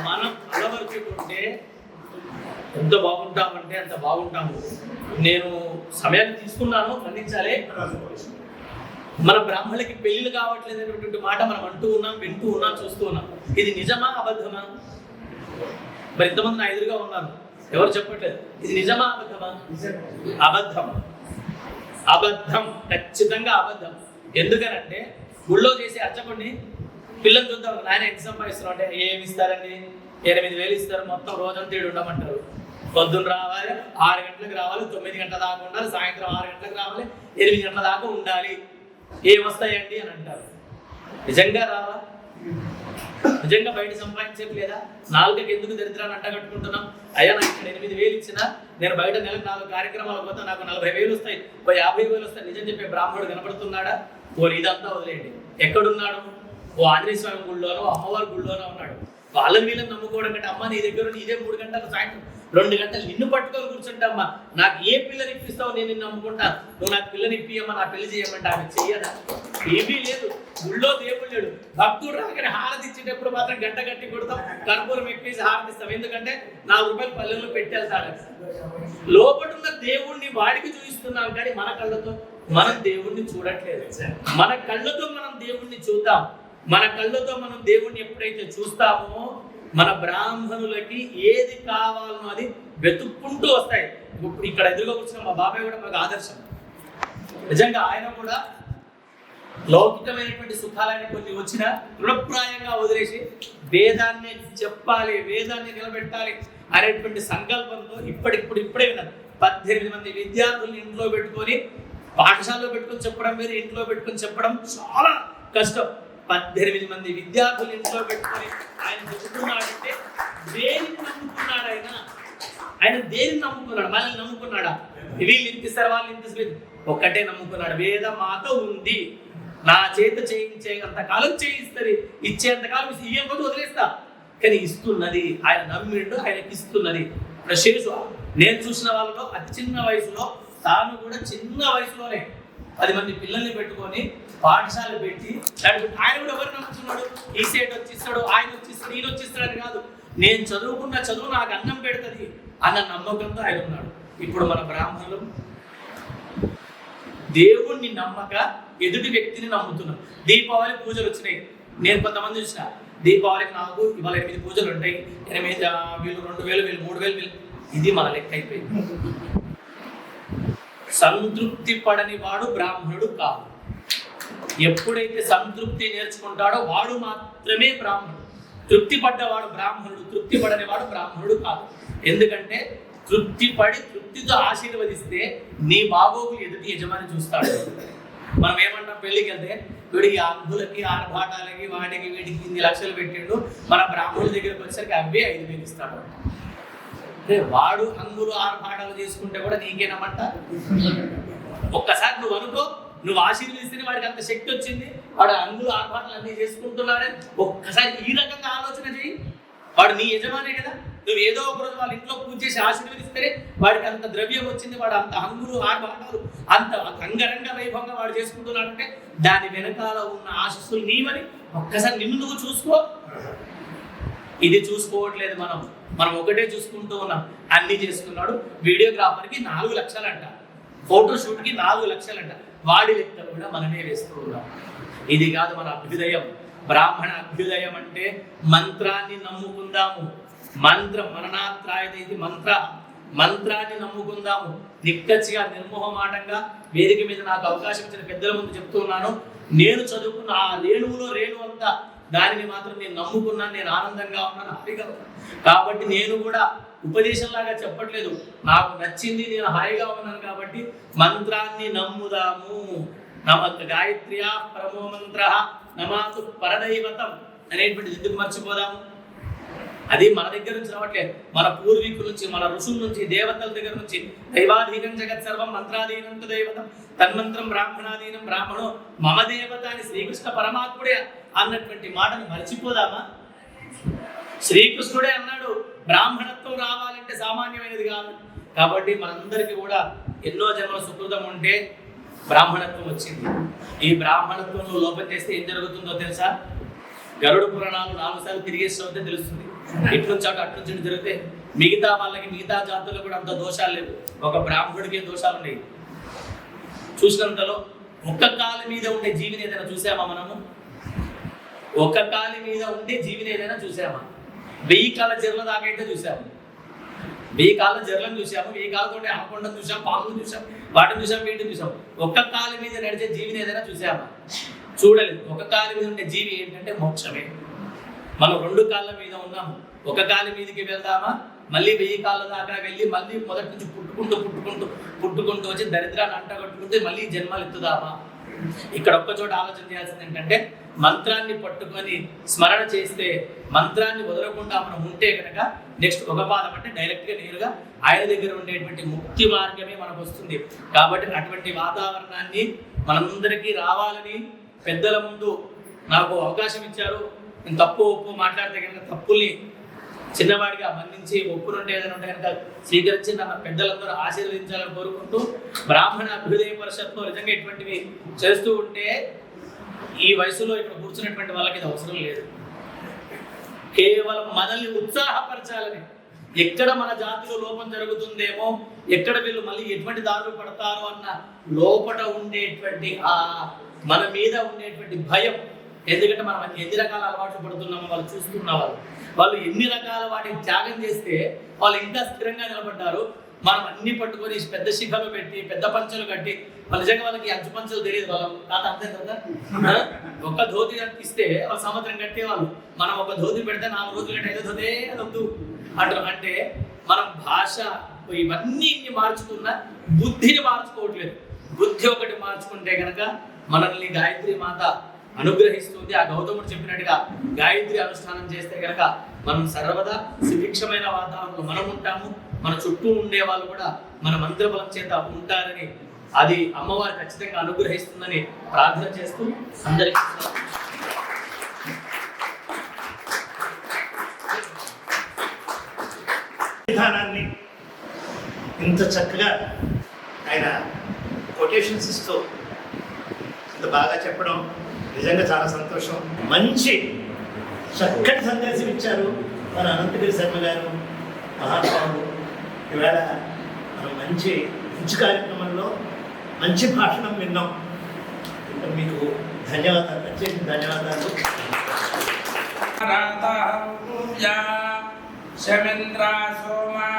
మనం అలవర్చుకుంటే ఎంత బాగుంటామంటే అంత బాగుంటాము. నేను సమయాన్ని తీసుకున్నాను, మన్నించాలి. మన బ్రాహ్మణులకి పెళ్లిళ్ళు కావట్లేదు అనేటువంటి మాట మనం అంటూ ఉన్నాం, వింటూ ఉన్నాం, చూస్తూ ఉన్నాం. ఇది నిజమా అబద్ధమా? మరి ఇంతమంది నా ఎదురుగా ఉన్నారు, ఎవరు చెప్పట్లేదు. ఇది నిజమా అబద్ధమా? అబద్ధం, ఖచ్చితంగా అబద్ధం. ఎందుకనంటే గుళ్ళో చేసే అర్చకుడిని పిల్లలు చూద్దాం, నాయన ఎంత సంపాదిస్తున్నాం అంటే ఏమి ఇస్తారండి, 8,000 ఇస్తారు, మొత్తం రోజంతా ఉండమంటారు. పొద్దున్న రావాలి, 6 గంటలకు రావాలి, 9 గంటల దాకా ఉండాలి, సాయంత్రం 6 గంటలకు రావాలి, 8 గంటల దాకా ఉండాలి. ఏమొస్తాయండి అని అంటారు. నిజంగా రావా? నిజంగా బయట సంపాదించట్లేదా? 4కి ఎందుకు దరిద్రాన్ని అంటగట్టుకుంటున్నాం? అయ్యా నాకు ఇక్కడ 8,000 ఇచ్చినా నేను బయట నెలకు 4 కార్యక్రమాలకు పోతే నాకు 40,000 వస్తాయి, 50,000 వస్తాయి. నిజం చెప్పే బ్రాహ్మణుడు కనపడుతున్నాడా? ఇదంతా వదిలేయండి. ఎక్కడున్నాడు? ఆంజనేయ స్వామి గుళ్ళోనో అమ్మవారి గుళ్ళోనో ఉన్నాడు. వాళ్ళని వీళ్ళని నమ్ముకోవడం కంటే అమ్మ నీ దగ్గర ఇదే 3 గంటలు, సాయంత్రం 2 గంటలు నిన్ను పట్టుకొని కూర్చుంటామ్మా, నాకు ఏ పిల్లని ఇప్పిస్తావు, నేను నిన్ను నమ్ముకుంటాను, నువ్వు నాకు పిల్లని ఇప్పియమ్మా, నా పెళ్లి చేయమంటే ఆమె చెయ్యదా? ఏమీ లేదు. గుళ్ళో దేవుడు లేడు. భక్తుడు రాగానే హారతి ఇచ్చేటప్పుడు మాత్రం గంట గట్టి కొడతాం, కర్పూరం ఎక్కేసి హారతిస్తాం. ఎందుకంటే 4 రూపాయలు పల్లెల్లో పెట్టేస్తాడు. లోపల ఉన్న దేవుణ్ణి వాడికి చూపిస్తున్నాం, కానీ మన కళ్ళతో మనం దేవుణ్ణి చూడట్లేదు. మన కళ్ళతో మనం దేవుణ్ణి చూద్దాం. మన కళ్ళతో మనం దేవుణ్ణి ఎప్పుడైతే చూస్తామో మన బ్రాహ్మణులకి ఏది కావాలనో అది వెతుక్కుంటూ వస్తాయి. ఇప్పుడు ఇక్కడ ఎదురుగా కూర్చున్న మా బాబాయ్ కూడా మాకు ఆదర్శం. నిజంగా ఆయన కూడా లౌకికమైనటువంటి సుఖాలని కొన్ని వచ్చినా తృణప్రాయంగా వదిలేసి వేదాన్ని చెప్పాలి, వేదాన్ని నిలబెట్టాలి అనేటువంటి సంకల్పంతో ఇప్పుడే విన్నారు. 18 మంది విద్యార్థుల్ని ఇంట్లో పెట్టుకొని, పాఠశాలలో పెట్టుకొని చెప్పడం వేరు, ఇంట్లో పెట్టుకొని చెప్పడం చాలా కష్టం. 18 మంది విద్యార్థులు ఇంట్లో పెట్టుకొని ఆయన చెబుతున్నాడంటే దేనిని నమ్ముకున్నాడు? ఆయన దేనిని నమ్ముకున్నాడు? మనల్ని నమ్ముకున్నాడా? వీళ్ళు ఇంతిస్తారు, వాళ్ళు ఇంతిస్తారు, ఒక్కటే నమ్ముకున్నాడు. వేద మాత ఉంది, నా చేత చేయించేంతకాలం చేయిస్తుంది, ఇచ్చేంతకాలం ఇయ్యకపోతే వదిలేస్తా, కానీ ఇస్తున్నది. ఆయన నమ్మిండు, ఆయనకి ఇస్తున్నది. శేషు నేను చూసిన వాళ్ళలో అతి చిన్న వయసులో, తాను కూడా చిన్న వయసులోనే 10 మంది పిల్లల్ని పెట్టుకొని పాఠశాల పెట్టి ఆయన కూడా ఎవరు నమ్ముతున్నాడు? ఈ సేట్ వచ్చిస్తాడు, ఆయన వచ్చిస్తాడు, ఈయన వచ్చిస్తాడు అని కాదు. నేను చదువుకున్న చదువు నాకు అన్నం పెడుతుంది అన్న నమ్మకంతో ఆయన ఉన్నాడు. ఇప్పుడు మన బ్రాహ్మణులు దేవుణ్ణి నమ్మక ఎదుటి వ్యక్తిని నమ్ముతున్నాం. దీపావళి పూజలు వచ్చినాయి, నేను కొంతమంది చూసిన దీపావళికి నాకు ఇవాళ 8 పూజలు ఉంటాయి, 8 వీళ్ళు 2000 వీళ్ళు 3000 వీళ్ళు, ఇది మన లెక్క అయిపోయింది. సంతృప్తి పడని వాడు బ్రాహ్మణుడు కాదు. ఎప్పుడైతే సంతృప్తి నేర్చుకుంటాడో వాడు మాత్రమే బ్రాహ్మణుడు. తృప్తి పడ్డవాడు బ్రాహ్మణుడు, తృప్తి పడని వాడు బ్రాహ్మణుడు కాదు. ఎందుకంటే తృప్తి పడి తృప్తితో ఆశీర్వదిస్తే నీ బాగోగులు ఎదుటి యజమాని చూస్తాడు. మనం ఏమంటాం, పెళ్లికి వెళ్తే వీడు ఈ అంగులకి ఆర్భాటాలకి వాటికి వీటికి 8 లక్షలు పెట్టిండు, మన బ్రాహ్మణుల దగ్గరకు వచ్చేసరికి అవే 5,000 ఇస్తాడు. అంటే వాడు అంగులు ఆర్భాటాలు చేసుకుంటే కూడా నీకేనమంట. ఒక్కసారి నువ్వు అనుకో, నువ్వు ఆశీర్వదిస్తేనే వాడికి అంత శక్తి వచ్చింది, వాడు అంగులు ఆర్భాటాలు అన్నీ చేసుకుంటున్నాడని ఒక్కసారి ఈ రకంగా ఆలోచన చేయి. వాడు నీ యజమానే కదా. నువ్వు ఏదో ఒక రోజు వాళ్ళ ఇంట్లో పూజ చేసి ఆశీర్వదిస్తేనే వాడికి అంత ద్రవ్యం వచ్చింది, వాడు అంత హంగులు ఆర్భాటాలు అంత అంగరంగ వైభవంగా వాడు చేసుకుంటున్నాడంటే దాని వెనకాల ఉన్న ఆశస్సులు నీవని ఒక్కసారి నిన్ను నువ్వు చూసుకో. ఇది చూసుకోవట్లేదు మనం ఒకటే చూసుకుంటూ ఉన్నాం. అన్ని చేసుకున్నాడు. వీడియోగ్రాఫర్కి 4 లక్షలంట, ఫోటోషూట్కి 4 లక్షలంట. వాడి లెక్క కూడా మనమే వేస్తూ ఉన్నాం. ఇది కాదు మన అభ్యుదయం. బ్రాహ్మణ అభ్యుదయం అంటే మంత్రాన్ని నమ్ముకుందాము. మంత్రం మననాత్రాయది మంత్రాన్ని నమ్ముకుందాము. నిక్కచ్చిగా నిర్మోహమాటంగా వేదిక మీద నాకు అవకాశం ఇచ్చిన పెద్దల ముందు చెప్తూ ఉన్నాను. నేను చదువుకున్న ఆ రేణువులో రేణు అంతా దానిని మాత్రం నేను నమ్ముకున్నాను. నేను ఆనందంగా ఉన్నాను, హాయిగా ఉన్నాను. కాబట్టి నేను కూడా ఉపదేశంలాగా చెప్పట్లేదు, నాకు నచ్చింది, నేను హాయిగా ఉన్నాను. కాబట్టి మంత్రాన్ని నమ్ముదాము. గాయత్ర్యా పరమో మంత్ర నమాతు పరదైవతం అనేటువంటిది ఎందుకు మర్చిపోదాము? అది మన దగ్గర నుంచి రావట్లేదు, మన పూర్వీకుల నుంచి, మన ఋషుల నుంచి, దేవతల దగ్గర నుంచి. దైవాధీనం జగత్ సర్వం మంత్రాధీనం తు దైవతం తన్మంత్రం బ్రాహ్మణాధీనం బ్రాహ్మణో మమ దేవత అని శ్రీకృష్ణ పరమాత్ముడే అన్నటువంటి మాటను మర్చిపోదామా? శ్రీకృష్ణుడే అన్నాడు, బ్రాహ్మణత్వం రావాలంటే సామాన్యమైనది కాదు. కాబట్టి మనందరికీ కూడా ఎన్నో జన్మల సుకృతం ఉంటే బ్రాహ్మణత్వం వచ్చింది. ఈ బ్రాహ్మణత్వంలో లోపం చేస్తే ఏం జరుగుతుందో తెలుసా? గరుడ పురాణాలు 4 సార్లు తిరిగేసి చదివితే తెలుస్తుంది. ఇట్నుంచి అటు అట్నుంచి జరిగితే మిగతా వాళ్ళకి, మిగతా జాతులకు కూడా అంత దోషాలు లేవు, ఒక బ్రాహ్మణుడికి దోషాలు ఉన్నాయి. చూసినంతలో ఒక్క కాలు మీద ఉండే జీవిని ఏదైనా చూసామా మనము? ఒక్క కాలి మీద ఉండే జీవిని ఏదైనా చూసామా? 1000 కాళ్ళ జర్ల దాకా అయితే చూసాము. 1000 కాళ్ళ జర్లను చూసాము, 1000 కాళ్ళతో ఆకుండా చూసాం, పాములు చూసాం, వాటిని చూసాం, వీటిని చూసాం. ఒక్క కాలి మీద నడిచే జీవిని ఏదైనా చూసామా? చూడలేదు. ఒక కాలి మీద ఉండే జీవి ఏంటంటే మోక్షమే. మనం 2 కాళ్ళ మీద ఉన్నాము. ఒక కాలి మీదకి వెళ్దామా, మళ్ళీ 1000 కాళ్ళ దాకా వెళ్ళి మళ్ళీ మొదటి నుంచి పుట్టుకుంటూ వచ్చి దరిద్రాన్ని అంటగట్టుకుంటే మళ్ళీ జన్మలు ఎత్తుదామా? ఇక్కడ ఒక్కచోట ఆలోచన చేయాల్సింది ఏంటంటే, మంత్రాన్ని పట్టుకొని స్మరణ చేస్తే, మంత్రాన్ని వదలకుండా మనం ఉంటే కనుక నెక్స్ట్ ఒక పాదం అంటే డైరెక్ట్గా నేరుగా ఆయన దగ్గర ఉండేటువంటి ముక్తి మార్గమే మనకు వస్తుంది. కాబట్టి అటువంటి వాతావరణాన్ని మనందరికీ రావాలని పెద్దల ముందు నాకు అవకాశం ఇచ్చారు. నేను తప్పు ఒప్పు మాట్లాడితే కనుక తప్పుల్ని చిన్నవాడిగా మన్నించి, ఒప్పునుంటే ఏదైనా ఉంటే కనుక స్వీకరించి నన్న పెద్దలందరూ ఆశీర్వదించాలని కోరుకుంటూ, బ్రాహ్మణ అభ్యుదయ పరిషత్లో నిజంగా ఇటువంటివి చేస్తూ ఉంటే ఈ వయసులో ఇక్కడ కూర్చున్నటువంటి వాళ్ళకి ఇది అవసరం లేదు. కేవలం మనల్ని ఉత్సాహపరచాలని, ఎక్కడ మన జాతిలో లోపం జరుగుతుందేమో, ఎక్కడ వీళ్ళు మళ్ళీ ఎటువంటి దారులు పడతారో అన్న లోపట ఉండేటువంటి ఆ మన మీద ఉండేటువంటి భయం. ఎందుకంటే మనం ఎన్ని రకాల అలవాట్లు పడుతున్నామో వాళ్ళు చూస్తున్న వాళ్ళు ఎన్ని రకాల వాటిని త్యాగం చేస్తే వాళ్ళు ఇంకా స్థిరంగా నిలబడ్డారు. మనం అన్ని పట్టుకొని పెద్ద శిఖలు పెట్టి, పెద్ద పంచలు కట్టి, నిజంగా వాళ్ళకి అంచు పంచలు తెలియదు. వాళ్ళ తాత అంతే కదా, ఒక ధోతి ఇస్తే వాళ్ళు సంవత్సరం కట్టేవాళ్ళు. మనం ఒక ధోతి పెడితే 4 రోజులు కట్టి 5 ధోతే వద్దు అంటారు. అంటే మనం భాష ఇవన్నీ మార్చుకున్నా బుద్ధిని మార్చుకోవట్లేదు. బుద్ధి ఒకటి మార్చుకుంటే కనుక మనల్ని గాయత్రి మాత అనుగ్రహిస్తుంది. ఆ గౌతముడు చెప్పినట్టుగా గాయత్రి అనుష్ఠానం చేస్తే కనుక మనం సర్వదా సుభిక్షమైన వాతావరణంలో మనం ఉంటాము. మన చుట్టూ ఉండే వాళ్ళు కూడా మన మంత్రబలం చేత ఉంటారని, అది అమ్మవారు ఖచ్చితంగా అనుగ్రహిస్తుందని ప్రార్థన చేస్తూ అందరికీ విధానాన్ని ఇంత చక్కగా ఆయన కొటేషన్స్ ఇస్తూ ఇంత బాగా చెప్పడం నిజంగా చాలా సంతోషం. మంచి చక్కటి సందేశం ఇచ్చారు మన అనంతగిరి శర్మ గారు, మహాత్మావులు. ఈవేళ మనం మంచి కార్యక్రమంలో మంచి భాషణం విన్నాం. మీకు ధన్యవాదాలు, ప్రత్యేక ధన్యవాదాలు. शमिन्द्रा सोमा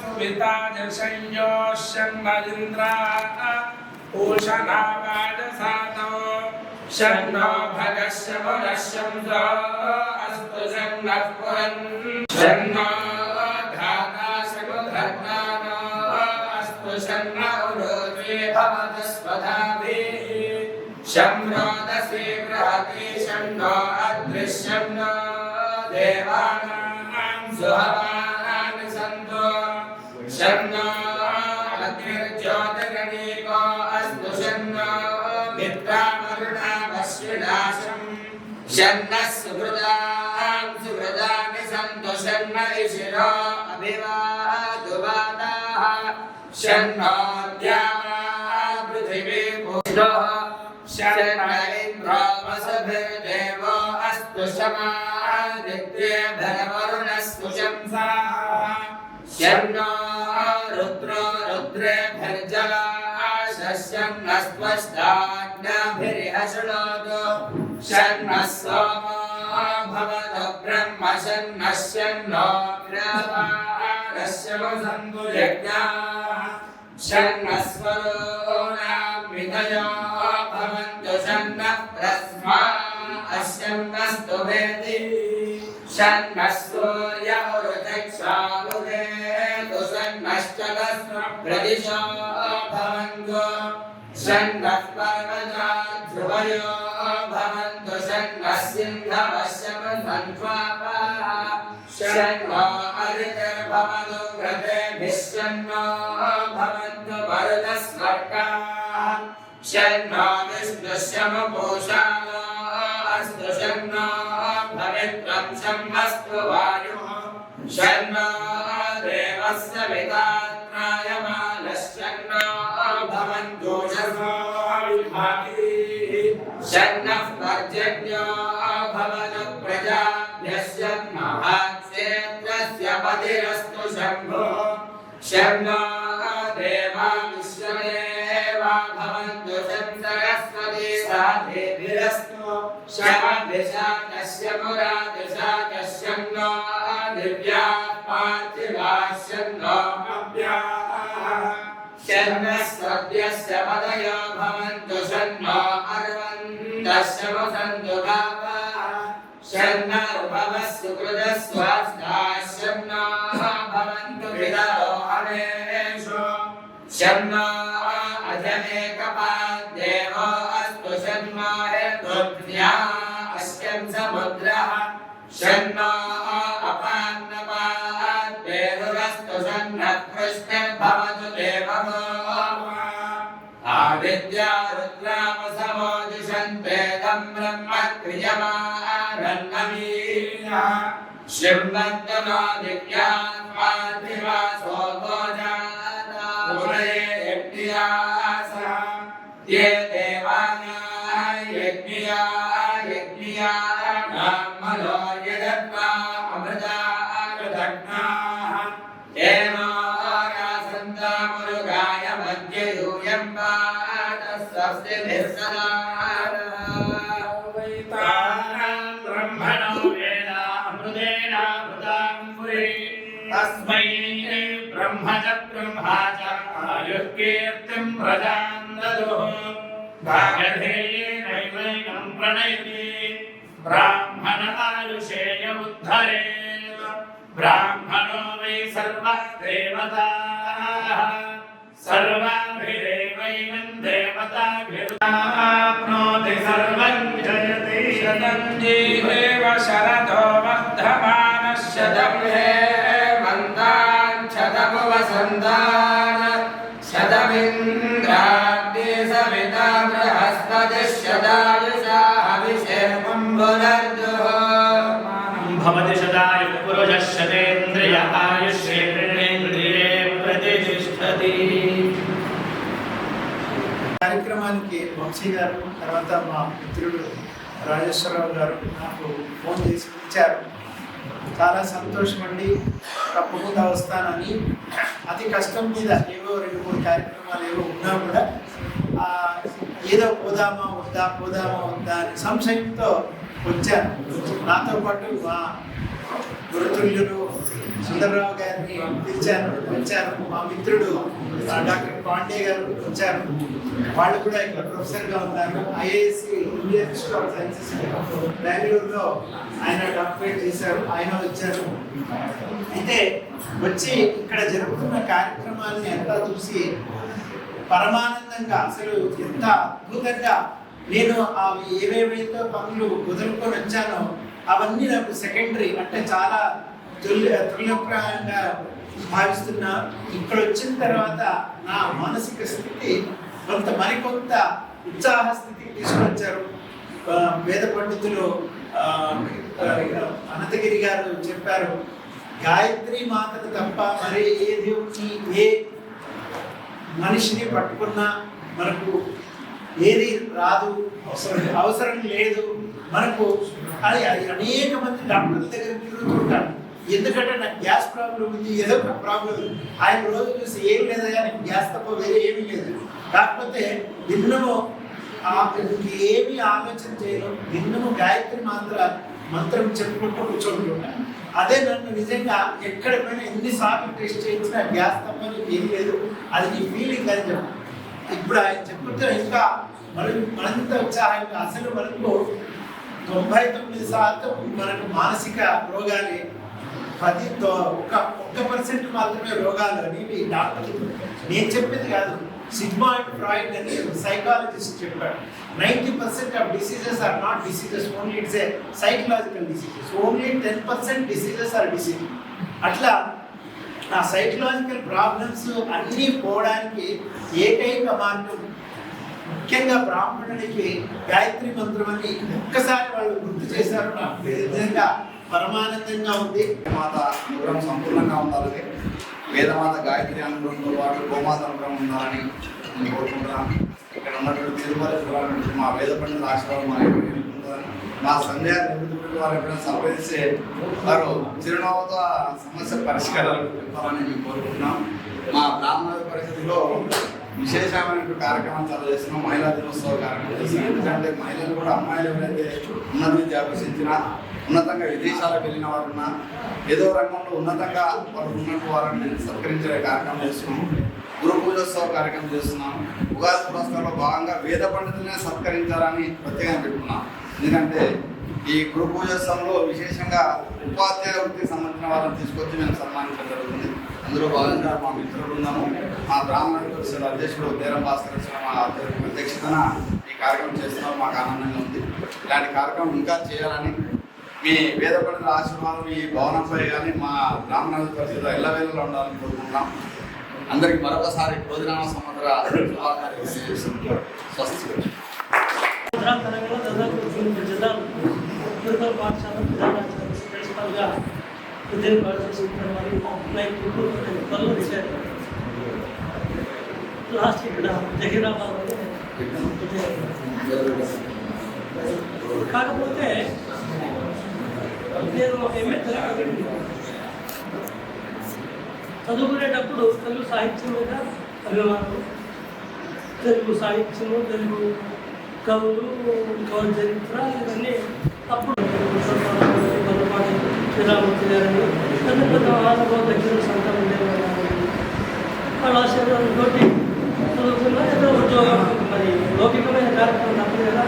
सुविता संयोषन्नरिन्द्रा पूषणा वाजसातो शन्नो भगस्य मुनश्यंसो अस्तु शन्नः पुरन् शन्नो धाता शमुधर्मानो अस्तु शन्न उरुते भवतस्वधाभिः शम्रोदसी बृहति शन्नो अदृश्यन्नो देवानां सुहवानि सन्तो शन्नो अग्निर्ज्योतिर्गणिको अस्तु शन्नो मित्रामरुणावश्विनाशम् शन्नः सुहृदानि सन्तु शन्न इशिरो अभिवादुवादाः शन्नो द्यावा पृथिवी पूषः शन्न इन्द्रो वसुभिर्देवो अस्तु शमादित्येभिर्वरुणस्तु शंसाः शन्नो रुद्रो रुद्रेभिर्जलाशस्यन्नस्त्वष्टाज्ञाभिरिह शृणोतु शन्नः सोमो भवतु ब्रह्म शन्नः शन्नो ग्रावारस्यमसन्तु यज्ञाः शन्नः स्वरोणामिदयो भवन्तु शन्नः प्रस्मा अश्यन्नस्तु भेदि शन्नः सूर्य उरुचक्षामुदेतु शन्नश्चतस्र प्रदिशो भवन्तु शन्नः पर्वता ध्रुवयो भवन्तु शन्नः सिन्धवश्यमसन्त्वापाः शन्नो अरितिर्भवतु व्रतेभिः शन्नो भवन्तु वरुणस्वर्गाः शन्नो विष्णुश्यमपूषानो अस्तु शन्नो भवित्रं शन्नस्तु वायुः शन्नो देवस्य वितात्रायमानश्चन्नो भवन्तु शन्नः पर्जन्यो भवतु प्रजाभ्यः महाक्षेत्रस्य पतिरस्तु शम्भुः शन्नो देवा विश्वदेवा भवन्तु सरस्वती साधेभिरस्तु शमभिषाकस्य मुरादिशाकस्य नो दिव्या पार्थिवाः शन्नो अव्याः शन्नः सद्यस्य पदयो भवन्तु शन्नो अर्वन्तस्य वसन्तु गावः शन्नर्भवः सुकृतः स्वास्थाः शन्नो भवन्तु पितरो हवेषु शन्नो अजमेकपाद्देवो अस्तु शन्नो हेतुभ्या अस्यं समुद्रः शन्नो अपान्नपाद्देवस्तु शन्नः कृष्णर्भवतु देवमो आदित्या रुद्रामसमो दिशन्ते तं ब्रह्म क्रियमाणन्नमीनः शिवन्दनो दिव्यान् पार्थिवासो भोजाता पुरये यज्ञियासः ये देवानायज्ञियानामनो यदत्वा अमृतागतघ्नाः येनो रासन्तामुरुगाय मध्ये यूयं पातस्वस्तिभिः सदा ब्रह्मणो वेद अमृतेनामृतां पुरी तस्मै ब्रह्मच ब्रह्मा च आयुर्कीर्तिं प्रजां ददुः भागधेयेनैवैनं प्रणयति ब्राह्मण आयुषेयमुद्धरेत् ब्राह्मणो वै सर्वदेवताः सर्वाभिरेवैनं देवताभिर्प्नोति सर्वं जयति शतं जीवेव शरदो वर्धमानः शतं हेमन्तान् शतमुवसन्तान् शतमिन्द्राग्ने सविता बृहस्पतिः शतायुषा अभिषेकं पुनर्दुः भवति शतायुः पुरुषः शतेन्द्रिय आयुष्येन्द्रिये प्रतिष्ठति కార్యక్రమానికి వంశీ గారు తర్వాత మా మిత్రుడు రాజేశ్వరరావు గారు నాకు ఫోన్ చేసి ఇచ్చారు. చాలా సంతోషం అండి, తప్పకుండా వస్తానని. అతి కష్టం మీద ఏవో 2-3 కార్యక్రమాలు ఏవో ఉన్నా కూడా ఏదో పోదామా వద్దా అని సంశయంతో వచ్చాను. నాతో పాటు మా గురుతుల్యులు సుందరరావు గారిని వచ్చారు. మా మిత్రుడు డాక్టర్ పాండే గారు వచ్చారు. వాళ్ళు కూడా ఇక్కడ ప్రొఫెసర్గా ఉన్నారు. IASc Indian institute of sciences బెంగళూరులో ఆయన డాక్టరేట్ చేశారు. ఆయన వచ్చారు. అయితే వచ్చి ఇక్కడ జరుగుతున్న కార్యక్రమాన్ని అంతా చూసి పరమానందంగా, అసలు ఎంత అద్భుతంగా, నేను అవి ఏవేవైతే పనులు వదులుకొని వచ్చానో అవన్నీ నాకు సెకండరీ, అంటే చాలా తుల్యప్రాయంగా భావిస్తున్నా. ఇక్కడ వచ్చిన తర్వాత నా మానసిక స్థితి మరికొంత ఉత్సాహ స్థితికి తీసుకొచ్చారు. వేద పండితులు అనంతగిరి గారు చెప్పారు, గాయత్రి మాతను తప్ప మరి ఏ దేవుడిని, ఏ మనిషిని పట్టుకున్నా మనకు ఏది రాదు, అవసరం లేదు మనకు. అది అనేక మంది డాక్టర్ల దగ్గర తిరుగుతుంటారు. ఎందుకంటే నాకు గ్యాస్ ప్రాబ్లం ఉంది, ఏదో ఒక ప్రాబ్లం ఉంది. ఆయన రోజు చూసి ఏం లేదా, నాకు గ్యాస్ తప్ప వేరే ఏమీ లేదు. కాకపోతే దిన్నము ఏమీ ఆలోచన చేయడం, దిన్నము గాయత్రి మంత్రం చెప్పుకుంటూ కూర్చోబెట్టుకుంటాను. అదే నన్ను నిజంగా ఎక్కడ పోయినా ఎన్నిసార్లు టెస్ట్ చేయించినా గ్యాస్ తప్ప ఏం లేదు, అది నీ ఫీలింగ్ అని చెప్పి. ఇప్పుడు ఆయన చెప్పుకుంటే ఇంకా మరింత ఉత్సాహంగా, అసలు మనకు 99% మనకు మానసిక రోగాలే, 1% మాత్రమే రోగాలు అనేవి డాక్టర్లు. నేను చెప్పింది కాదు, సిగ్మండ్ ఫ్రాయిడ్ అని సైకాలజిస్ట్ చెప్పాడు. 90% of diseases are not diseases, only it's a psychological diseases. Only 10% diseases are diseases. అట్లా ఆ సైకలాజికల్ ప్రాబ్లమ్స్ అన్నీ పోవడానికి ఏకైక మార్గం, ముఖ్యంగా బ్రాహ్మణుడికి గాయత్రి మంత్రం అని ఒక్కసారి వాళ్ళు గుర్తు చేశారు. నాకు నిజంగా పరమానందంగా ఉంది. మాత అనుగ్రహం సంపూర్ణంగా ఉండాలని, వేదమాత గాయత్రి అనుగ్రహంతో పాటు గోమాత అనుగ్రహం ఉండాలని నేను కోరుకుంటున్నాను. ఇక్కడ ఉన్నటువంటి తిరుమల మా వేద పండితుల ఆశీర్వాదం మా ఉంటుందని, మా సందేహ నివృత్తి వారు ఎప్పుడైనా సంప్రదిస్తే వారు చిరునవ్వుతో సమస్య పరిష్కారాలు పెట్టాలని మేము కోరుకుంటున్నాం. మా బ్రాహ్మణ పరిస్థితిలో విశేషమైనటువంటి కార్యక్రమాలు చాలా చేస్తున్నాం. మహిళా దినోత్సవ కార్యక్రమం చేస్తున్నాం. ఎందుకంటే మహిళలు కూడా, అమ్మాయిలు ఎవరైతే ఉన్నత విద్య అభ్యసించినా, ఉన్నతంగా విదేశాలకు వెళ్ళిన వారు ఉన్నా, ఏదో రంగంలో ఉన్నతంగా వాళ్ళు ఉన్నట్టు వారిని సత్కరించే కార్యక్రమం చేస్తున్నాం. గురు పూజోత్సవ కార్యక్రమం చేస్తున్నాం. ఉగాది పురస్కారంలో భాగంగా వేద పండితులనే సత్కరించాలని ప్రత్యేకంగా పెట్టుకున్నాం. ఎందుకంటే ఈ గురు పూజోత్సవంలో విశేషంగా ఉపాధ్యాయ వృత్తికి సంబంధించిన వాళ్ళని తీసుకొచ్చి మేము సన్మానించడం జరుగుతుంది. అందులో భాగంగా మా మిత్రులు ఉన్నాము. మా బ్రాహ్మణ పరిషత్ అధ్యక్షుడు తీరం భాస్కర్ మా అధ్యక్షతన ఈ కార్యక్రమం చేస్తున్నాం. మాకు ఆనందంగా ఉంది. ఇలాంటి కార్యక్రమం ఇంకా చేయాలని, మీ వేద పండితుల ఆశీర్వాదం ఈ భవనంపై కానీ మా బ్రాహ్మణ పరిషత్ ఎల్లవేళలో ఉండాలని కోరుకుంటున్నాం. అందరికి మరొకసారి భోజనామ సంవత్సర శుభాకాంక్షలు. స్వస్తి. పాఠశాల ప్రిన్సిపల్గా ఉద్యోగం చేసుకుంటారు. మరియు లాస్ట్ ఇక్కడ జహీరాబాద్. కాకపోతే నేను ఎంఏ చదువుకునేటప్పుడు తెలుగు సాహిత్యం మీద అభిమానం, తెలుగు సాహిత్యము, తెలుగు కవులు, కవుల చరిత్ర, ఇవన్నీ అప్పుడు బొల్లపాటి శ్రీరామూర్తి గారని పెద్ద పెద్ద ఆనందం దగ్గర సంతానం ఉండేవారు. వాళ్ళ ఆశీర్వాదంతో చదువుకున్నా ఏదో ఉద్యోగం, మరి లౌకికమైన కార్యక్రమం తప్పదు కదా,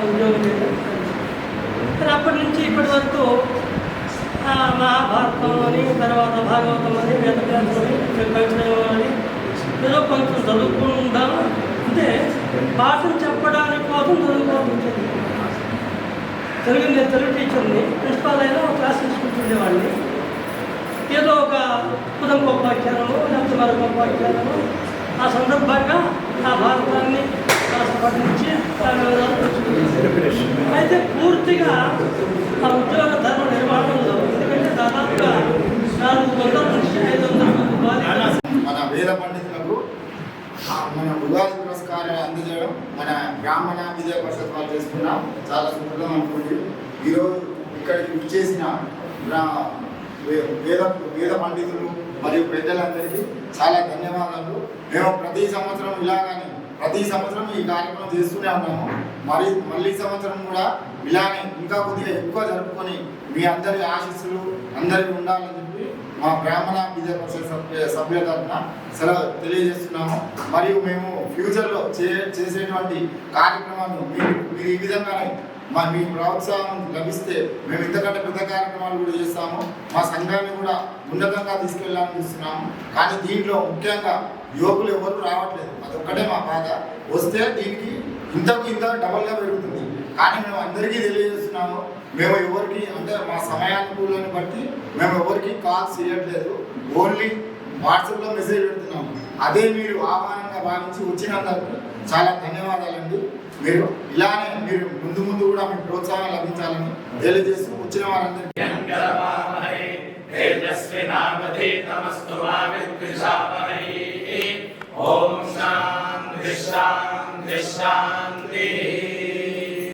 ఉద్యోగం చేయడం. కానీ అప్పటి నుంచి ఇప్పటి వరకు మహాభారతం అని, తర్వాత భాగవతం అని, వేదవ్యాసం అని, కవిత్వం అని ఏదో కొంచెం చదువుకుంటాం. అంటే పాఠం చెప్పడానికి కోసం చదువుకోవాల్సింది. నేను తెలుగు టీచర్ని, ప్రిన్సిపాల్ అయినా ఒక క్లాస్ తీసుకుంటుండేవాడిని. ఏదో ఒక ఉదం గొప్పాఖ్యానము, లేకపోతే మరొక గొప్పాఖ్యానము, ఆ సందర్భంగా ఆ భారతాన్ని కాస్త పఠించి అయితే పూర్తిగా ఆ ఉద్యోగ ధర్మ నిర్మాణంలో, ఎందుకంటే దాదాపుగా 400 నుంచి 500 మన వేద పండితులకు మన ఉగాది పురస్కారం అందజేయడం మన బ్రాహ్మణ విద్యా పరిషత్ వాళ్ళు చేసుకున్నాం. చాలా శుభ్రం అనుకుంది. ఈరోజు ఇక్కడికి విచ్చేసిన వేద పండితులు మరియు పెద్దలందరికీ చాలా ధన్యవాదాలు. మేము ప్రతి సంవత్సరం ఇలాగానే ప్రతి సంవత్సరం ఈ కార్యక్రమం చేస్తూనే ఉన్నాము. మళ్ళీ సంవత్సరం కూడా ఇలానే ఇంకా కొద్దిగా ఎక్కువ జరుపుకొని మీ అందరి ఆశీస్సులు అందరికీ ఉండాలని చెప్పి మా బ్రాహ్మణ విద్యా పరిషత్ సభ్యుల తరఫున సెలవు తెలియజేస్తున్నాము. మరియు మేము ఫ్యూచర్లో చేసేటువంటి కార్యక్రమాలను మీరు ఈ విధంగానే మీ ప్రోత్సాహం లభిస్తే మేము ఇంతకంటే పెద్ద కార్యక్రమాలు కూడా చేస్తాము. మా సంఘాన్ని కూడా ఉన్నతంగా తీసుకెళ్ళాలని చూస్తున్నాము. కానీ దీంట్లో ముఖ్యంగా యువకులు ఎవరు రావట్లేదు, అదొక్కటే మా బాధ. వస్తే దీనికి ఇంత డబల్గా పెరుగుతుంది. కానీ మేము అందరికీ తెలియజేస్తున్నాము, మేము ఎవరికి అంటే మా సమయానుకూలాన్ని బట్టి మేము ఎవరికి కాల్స్ చేయట్లేదు, ఓన్లీ వాట్సాప్లో మెసేజ్ పెడుతున్నాము. అదే మీరు ఆహ్వానంగా భావించి వచ్చినందుకు చాలా ధన్యవాదాలండి. మీరు ఇలానే మీరు ముందు కూడా మీకు ప్రోత్సాహం లభించాలని తెలియజేస్తూ వచ్చిన వారందరికీ ఓం శాంతి శాంతి శాంతి.